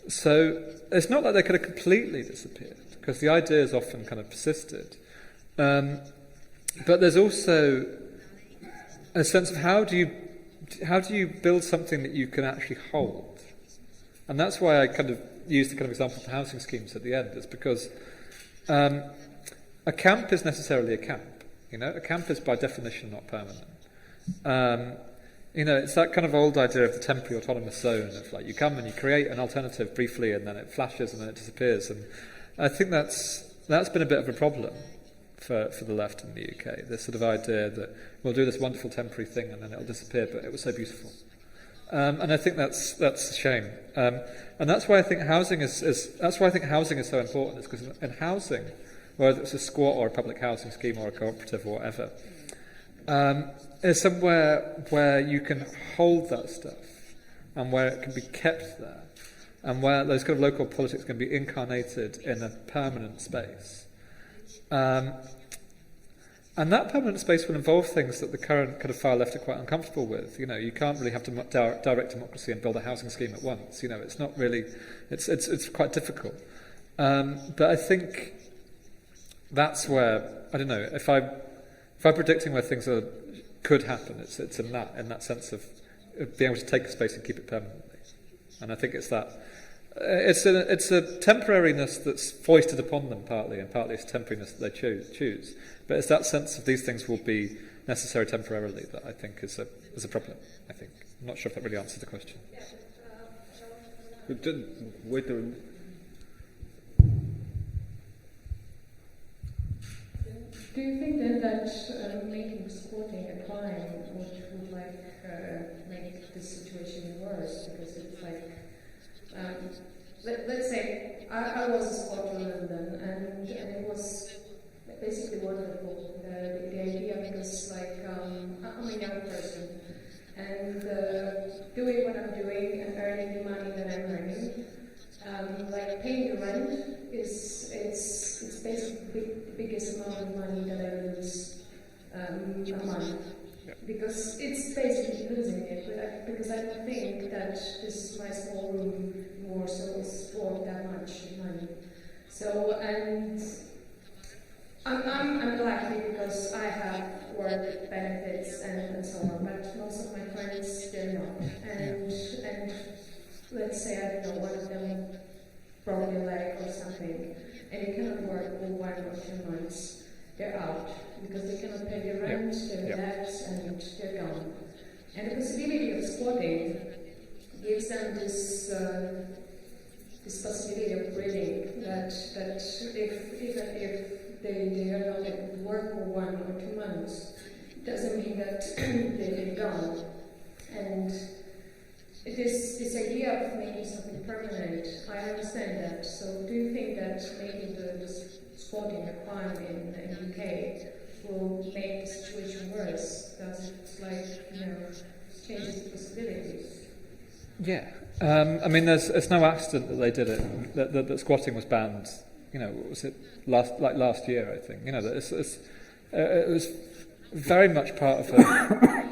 So it's not like they could have completely disappeared, because the ideas often kind of persisted. But there's also a sense of how do you build something that you can actually hold? And that's why I kind of used the kind of example of housing schemes at the end, is because a camp is necessarily a camp. You know, a camp is by definition not permanent. You know, it's that kind of old idea of the temporary autonomous zone of like you come and you create an alternative briefly and then it flashes and then it disappears. And I think that's been a bit of a problem for the left in the UK, this sort of idea that we'll do this wonderful temporary thing and then it'll disappear, but it was so beautiful. And I think that's a shame. And that's why I think housing is so important, is because in housing, whether it's a squat or a public housing scheme or a cooperative or whatever, is somewhere where you can hold that stuff and where it can be kept there and where those kind of local politics can be incarnated in a permanent space. And that permanent space will involve things that the current kind of far left are quite uncomfortable with. You know, you can't really have direct democracy and build a housing scheme at once. You know, it's not really, it's quite difficult. But I think that's where, I don't know, if I'm predicting where things could happen, it's in that sense of being able to take a space and keep it permanently. And I think it's that. It's a temporariness that's foisted upon them partly, and partly it's a temporariness that they choose. But it's that sense of these things will be necessary temporarily that I think is a problem. I think I'm not sure if that really answers the question. Wait a minute. Do you think then that making squatting a crime would make the situation worse? Because it's like, let's say I was a squatter in London, and it was basically wonderful. The idea, because like I'm a young person, and doing what I'm doing and earning the money that I'm earning. Like paying the rent it's basically the biggest amount of money that I lose a month, because it's basically losing it. Because I don't think that this my small room more so is worth that much. So, and I'm lucky because I have work benefits and so on, but most of my friends, they're not. And let's say, I don't know, one of them broke their leg or something, and they cannot work for 1 or 2 months. They're out because they cannot pay their rent, their debts, and they're gone. And the possibility of squatting gives them this possibility of breathing, that even if they are not able to work for 1 or 2 months, it doesn't mean that they're gone. And this idea of making something permanent, I understand that. So do you think that making the squatting a crime in the UK will make the situation worse? Does it, changes the possibilities? Yeah. I mean, it's no accident that they did it, that squatting was banned, what was it, last year, I think. It was very much part of that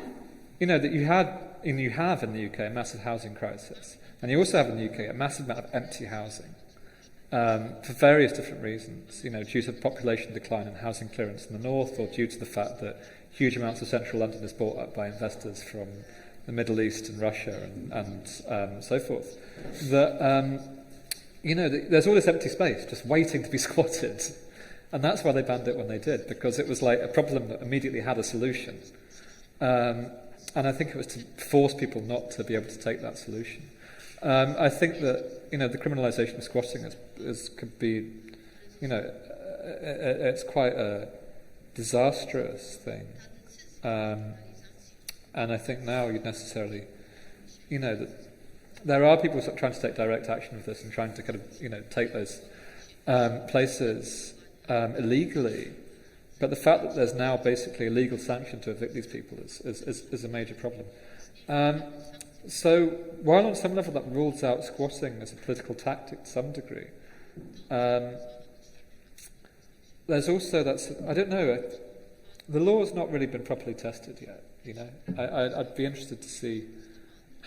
you have in the UK a massive housing crisis, and you also have in the UK a massive amount of empty housing for various different reasons, due to population decline and housing clearance in the north, or due to the fact that huge amounts of central London is bought up by investors from the Middle East and Russia and so forth. There's all this empty space just waiting to be squatted, and that's why they banned it when they did, because it was like a problem that immediately had a solution. And I think it was to force people not to be able to take that solution. I think that the criminalisation of squatting could be, it's quite a disastrous thing. And I think now you'd necessarily, that there are people trying to take direct action with this and trying to kind of, take those places illegally. But the fact that there's now basically a legal sanction to evict these people is a major problem. So while on some level that rules out squatting as a political tactic to some degree, there's also I don't know, the law's not really been properly tested yet. I'd be interested to see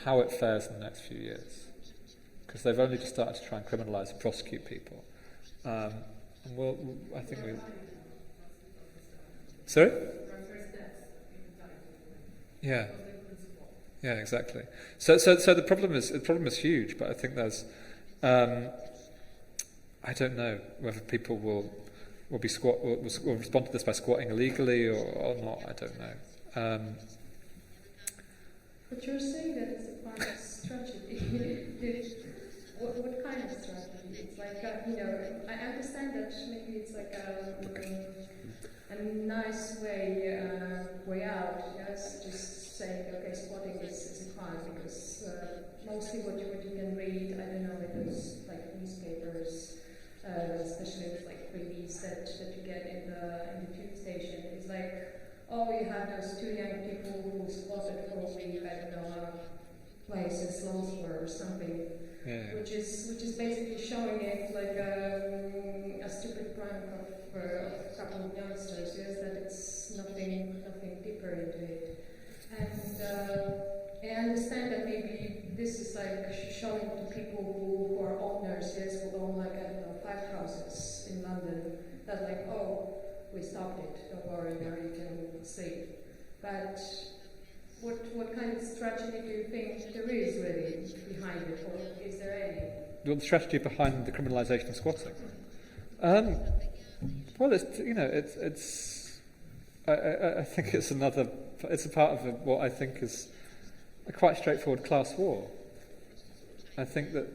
how it fares in the next few years, because they've only just started to try and criminalise and prosecute people. And I think we. Sorry? Yeah. Yeah, exactly. So the problem is huge, but I think there's I don't know whether people will respond to this by squatting illegally or not. I don't know. But you're saying that it's a part of strategy. What kind of strategy? It's like I understand that maybe it's like a nice way out. Yes, just saying squatting is a crime, because mostly what you can read, I don't know, in those like newspapers, especially with like freebies that you get in the tube station, it's like, oh, you have those 2 young people who squatted for a week, I don't know, places, Lonsford or something, which is basically showing it like a stupid prank of a couple of youngsters, yes, that it's nothing deeper into it. And I understand that maybe this is like showing to people who are owners, yes, who own like, I don't know, 5 houses in London, that like, oh, we stopped it, don't worry, now you can sleep. But what kind of strategy do you think there is really behind it, or is there any? Well, the strategy behind the criminalisation of squatting? Well, I think it's a part of what I think is a quite straightforward class war. I think that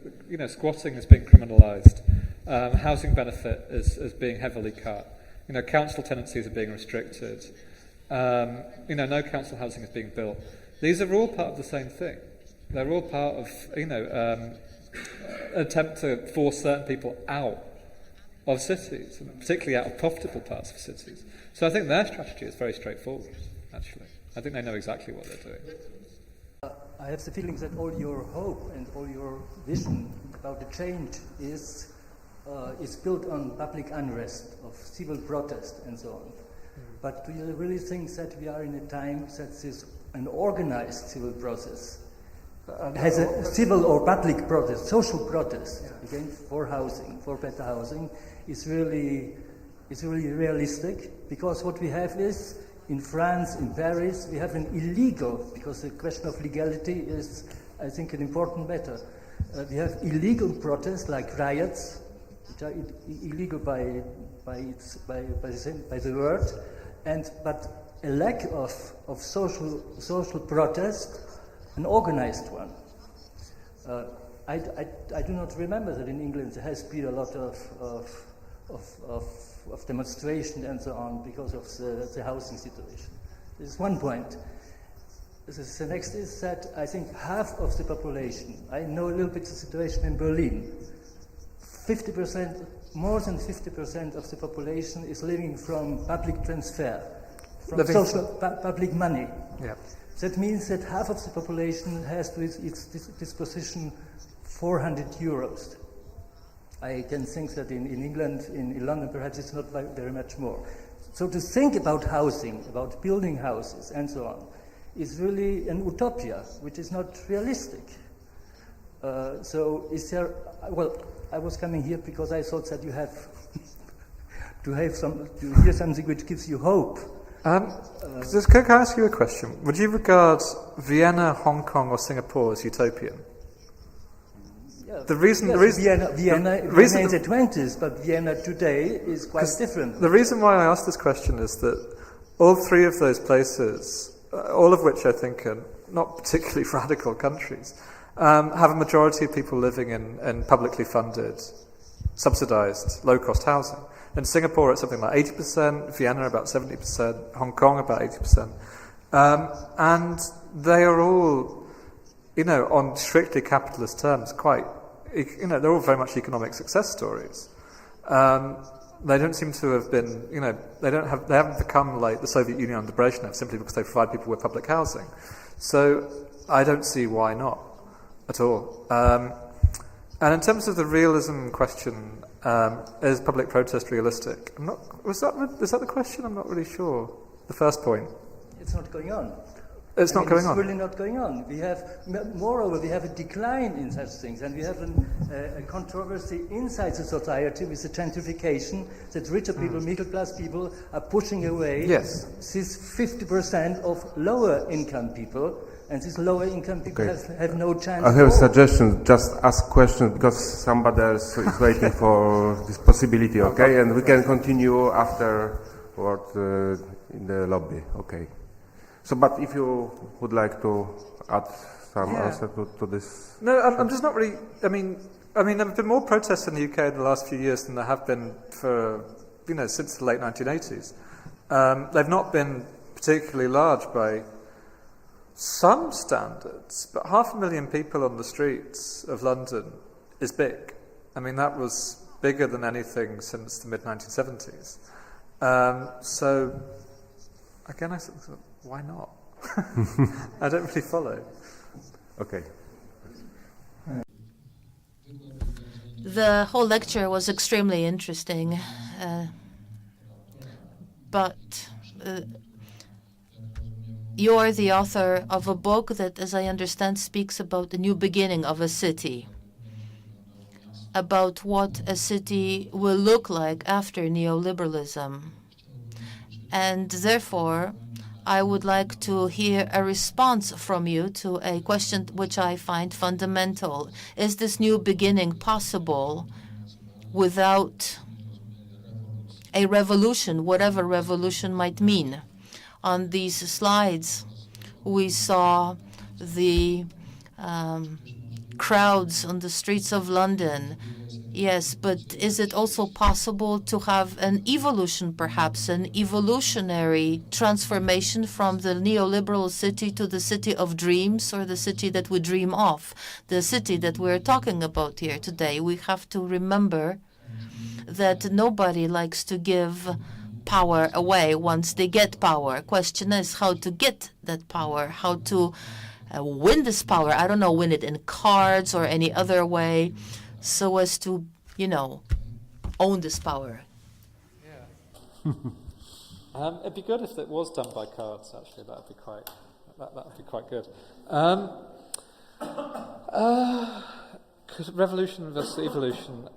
squatting is being criminalised, housing benefit is being heavily cut, council tenancies are being restricted, no council housing is being built. These are all part of the same thing. They're all part of an attempt to force certain people out of cities, and particularly out of profitable parts of cities. So I think their strategy is very straightforward, actually. I think they know exactly what they're doing. I have the feeling that all your hope and all your vision about the change is built on public unrest, of civil protest and so on. But do you really think that we are in a time that is an organized civil process has a civil or public protest, social protest against for housing, for better housing, is really realistic, because what we have is, in France, in Paris, we have an illegal, because the question of legality is, I think, an important matter. We have illegal protests like riots, which are illegal by the word, but a lack of social protest, an organized one. I do not remember that in England there has been a lot of demonstration and so on because of the housing situation. This is one point. The next is that I think half of the population, I know a little bit the situation in Berlin, 50%, more than 50% of the population is living from public transfer, from public money. Yeah. That means that half of the population has to its disposition 400 euros. I can think that in England, in London, perhaps it's not very much more. So to think about housing, about building houses and so on, is really an utopia, which is not realistic. So is there, well, I was coming here because I thought that you have to hear something which gives you hope. Can I ask you a question? Would you regard Vienna, Hong Kong, or Singapore as utopian? Yeah. Vienna in the 20s, but Vienna today is quite different. The reason why I asked this question is that all three of those places, all of which I think are not particularly radical countries, have a majority of people living in publicly funded, subsidised, low-cost housing. In Singapore, it's something like 80%, Vienna about 70%, Hong Kong about 80%. And they are all, on strictly capitalist terms, they're all very much economic success stories. They don't seem to have been, they haven't become like the Soviet Union under Brezhnev simply because they provide people with public housing. So I don't see why not at all. And in terms of the realism question, is public protest realistic? Is that the question? I'm not really sure. The first point. It's not going on. It's not going on. It's really not going on. Moreover, we have a decline in such things, and we have a controversy inside the society with the gentrification that richer people, middle class people, are pushing away this 50% of lower income people. And these lower income people have no chance. I have a suggestion. Just ask questions because somebody else is waiting for this possibility. Okay, and we can continue afterward in the lobby. Okay. So, but if you would like to add some answer to this. No, I'm just not really. I mean, there have been more protests in the UK in the last few years than there have been for since the late 1980s. They've not been particularly large by some standards, but 500,000 people on the streets of London is big. I mean, that was bigger than anything since the mid-1970s. So, again, I thought, why not? I don't really follow. Okay. The whole lecture was extremely interesting, but you're the author of a book that, as I understand, speaks about the new beginning of a city, about what a city will look like after neoliberalism. And therefore, I would like to hear a response from you to a question which I find fundamental. Is this new beginning possible without a revolution, whatever revolution might mean? On these slides, we saw the crowds on the streets of London. Yes, but is it also possible to have an evolution, perhaps, an evolutionary transformation from the neoliberal city to the city of dreams, or the city that we dream of, the city that we're talking about here today? We have to remember that nobody likes to give power away once they get power. Question is how to get that power, how to win this power. I don't know, win it in cards or any other way, so as to, own this power. Yeah. It'd be good if it was done by cards. Actually, that'd be quite good. Revolution versus evolution.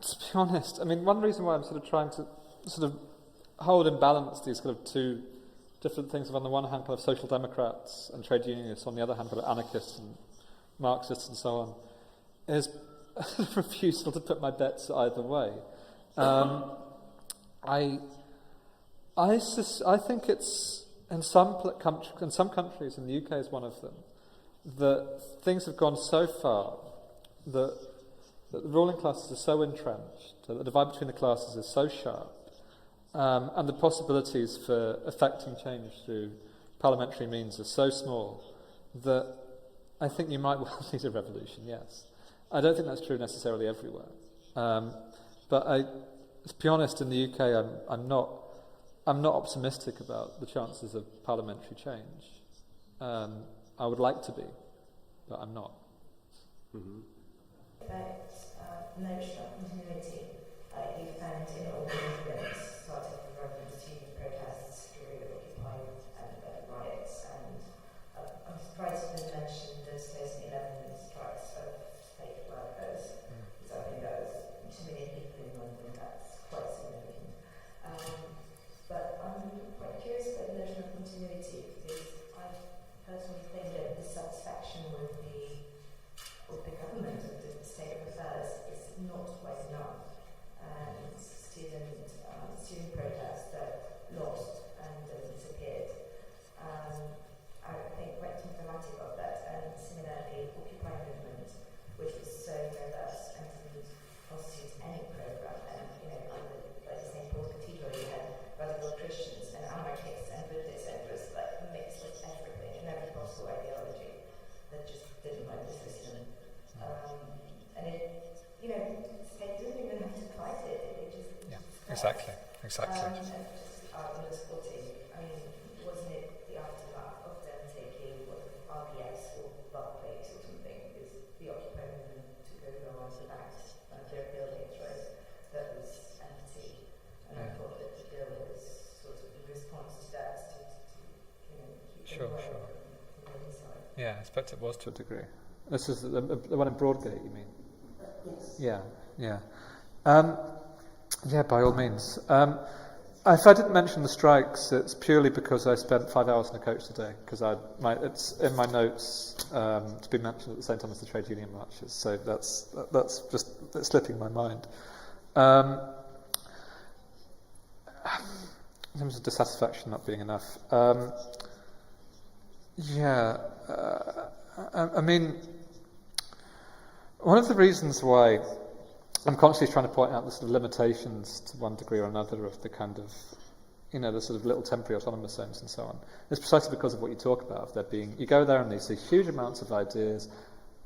To be honest, I mean, one reason why I'm sort of trying to sort of hold in balance these kind of two different things of, on the one hand, kind of social democrats and trade unionists, on the other hand, kind of anarchists and Marxists and so on, is a refusal to put my bets either way. I think it's in some countries, and the UK is one of them, that things have gone so far that the ruling classes are so entrenched, that the divide between the classes is so sharp, and the possibilities for affecting change through parliamentary means are so small that I think you might well need a revolution, yes. I don't think that's true necessarily everywhere. But to be honest, in the UK, I'm not optimistic about the chances of parliamentary change. I would like to be, but I'm not. Mm-hmm. Notion of continuity you found in all movements, starting from student protests through Occupy and riots. And I'm surprised you didn't mention the 2011 strikes of state workers, because I think that was 2 million people in London. That's quite significant. But I'm quite curious about the notion of continuity, because I personally think that dissatisfaction with the government of the state of affairs is not quite enough. And student protests that lost and disappeared. I think quite symptomatic of that. And similarly, Occupy movement, which was so diverse and didn't constitute any program. And like the St. Paul's Cathedral, you had radical Christians and anarchists and Buddhists, and it was like a mix of everything and every possible ideology that just didn't like the system. And it, state didn't even have to fight it. It just Exactly. And just sporting, I mean, wasn't it the aftermath of them taking RBS or Birkbeck or something? Because the Occupy movement took over on the back of their buildings, right? That was empty. And I thought that the bill was sort of in response to that, to keep them away from the inside. Yeah, I expect it was to a degree. This is the one in Broadgate, you mean? Yes. Yeah. Yeah, by all means. If I didn't mention the strikes, it's purely because I spent 5 hours in a coach today, because it's in my notes to be mentioned at the same time as the trade union marches, so that's just slipping my mind. In terms of dissatisfaction not being enough, I mean, one of the reasons why I'm constantly trying to point out the sort of limitations to one degree or another of the kind of, the sort of little temporary autonomous zones and so on, is precisely because of what you talk about, of there being, you go there and you see huge amounts of ideas,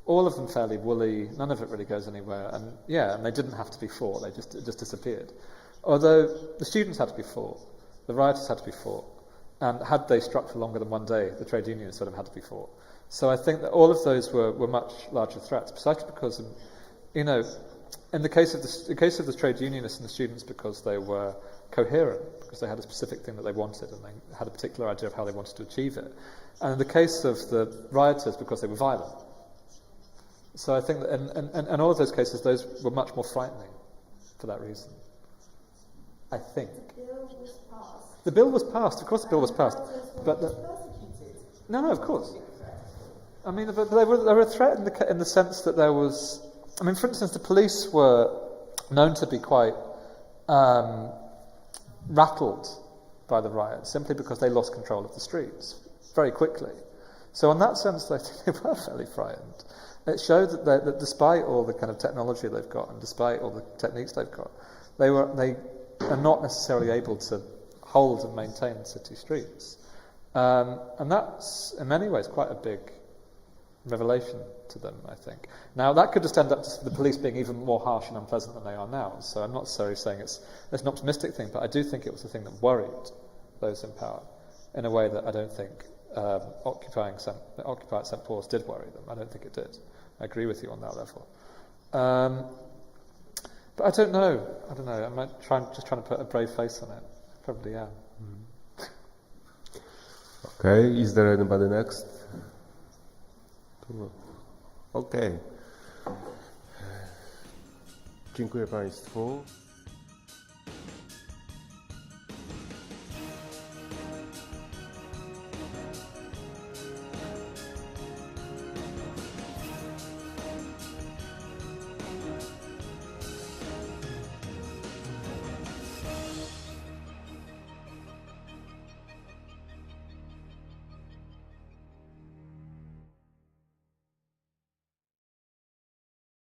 all of them fairly woolly, none of it really goes anywhere, and they didn't have to be fought, it just disappeared. Although the students had to be fought, the rioters had to be fought, and had they struck for longer than one day, the trade unionists sort of had to be fought. So I think that all of those were much larger threats, precisely because, in the case of the trade unionists and the students, because they were coherent, because they had a specific thing that they wanted and they had a particular idea of how they wanted to achieve it. And in the case of the rioters, because they were violent. So I think that in all of those cases, those were much more frightening for that reason. I think. The bill was passed. The bill was passed. Of course, the bill was passed. But persecuted. No, of course. I mean, but they were a threat in the sense that there was. I mean, for instance, the police were known to be quite rattled by the riots simply because they lost control of the streets very quickly. So in that sense, they were fairly frightened. It showed that despite all the kind of technology they've got and despite all the techniques they've got, they are not necessarily able to hold and maintain city streets. And that's, in many ways, quite a big revelation to them, I think. Now, that could just end up to the police being even more harsh and unpleasant than they are now, so I'm not necessarily saying it's an optimistic thing, but I do think it was the thing that worried those in power in a way that I don't think Occupy at St. Paul's did worry them. I don't think it did. I agree with you on that level. But I don't know. I'm just trying to put a brave face on it. Probably am. Okay, is there anybody next? Okej. Dziękuję Państwu.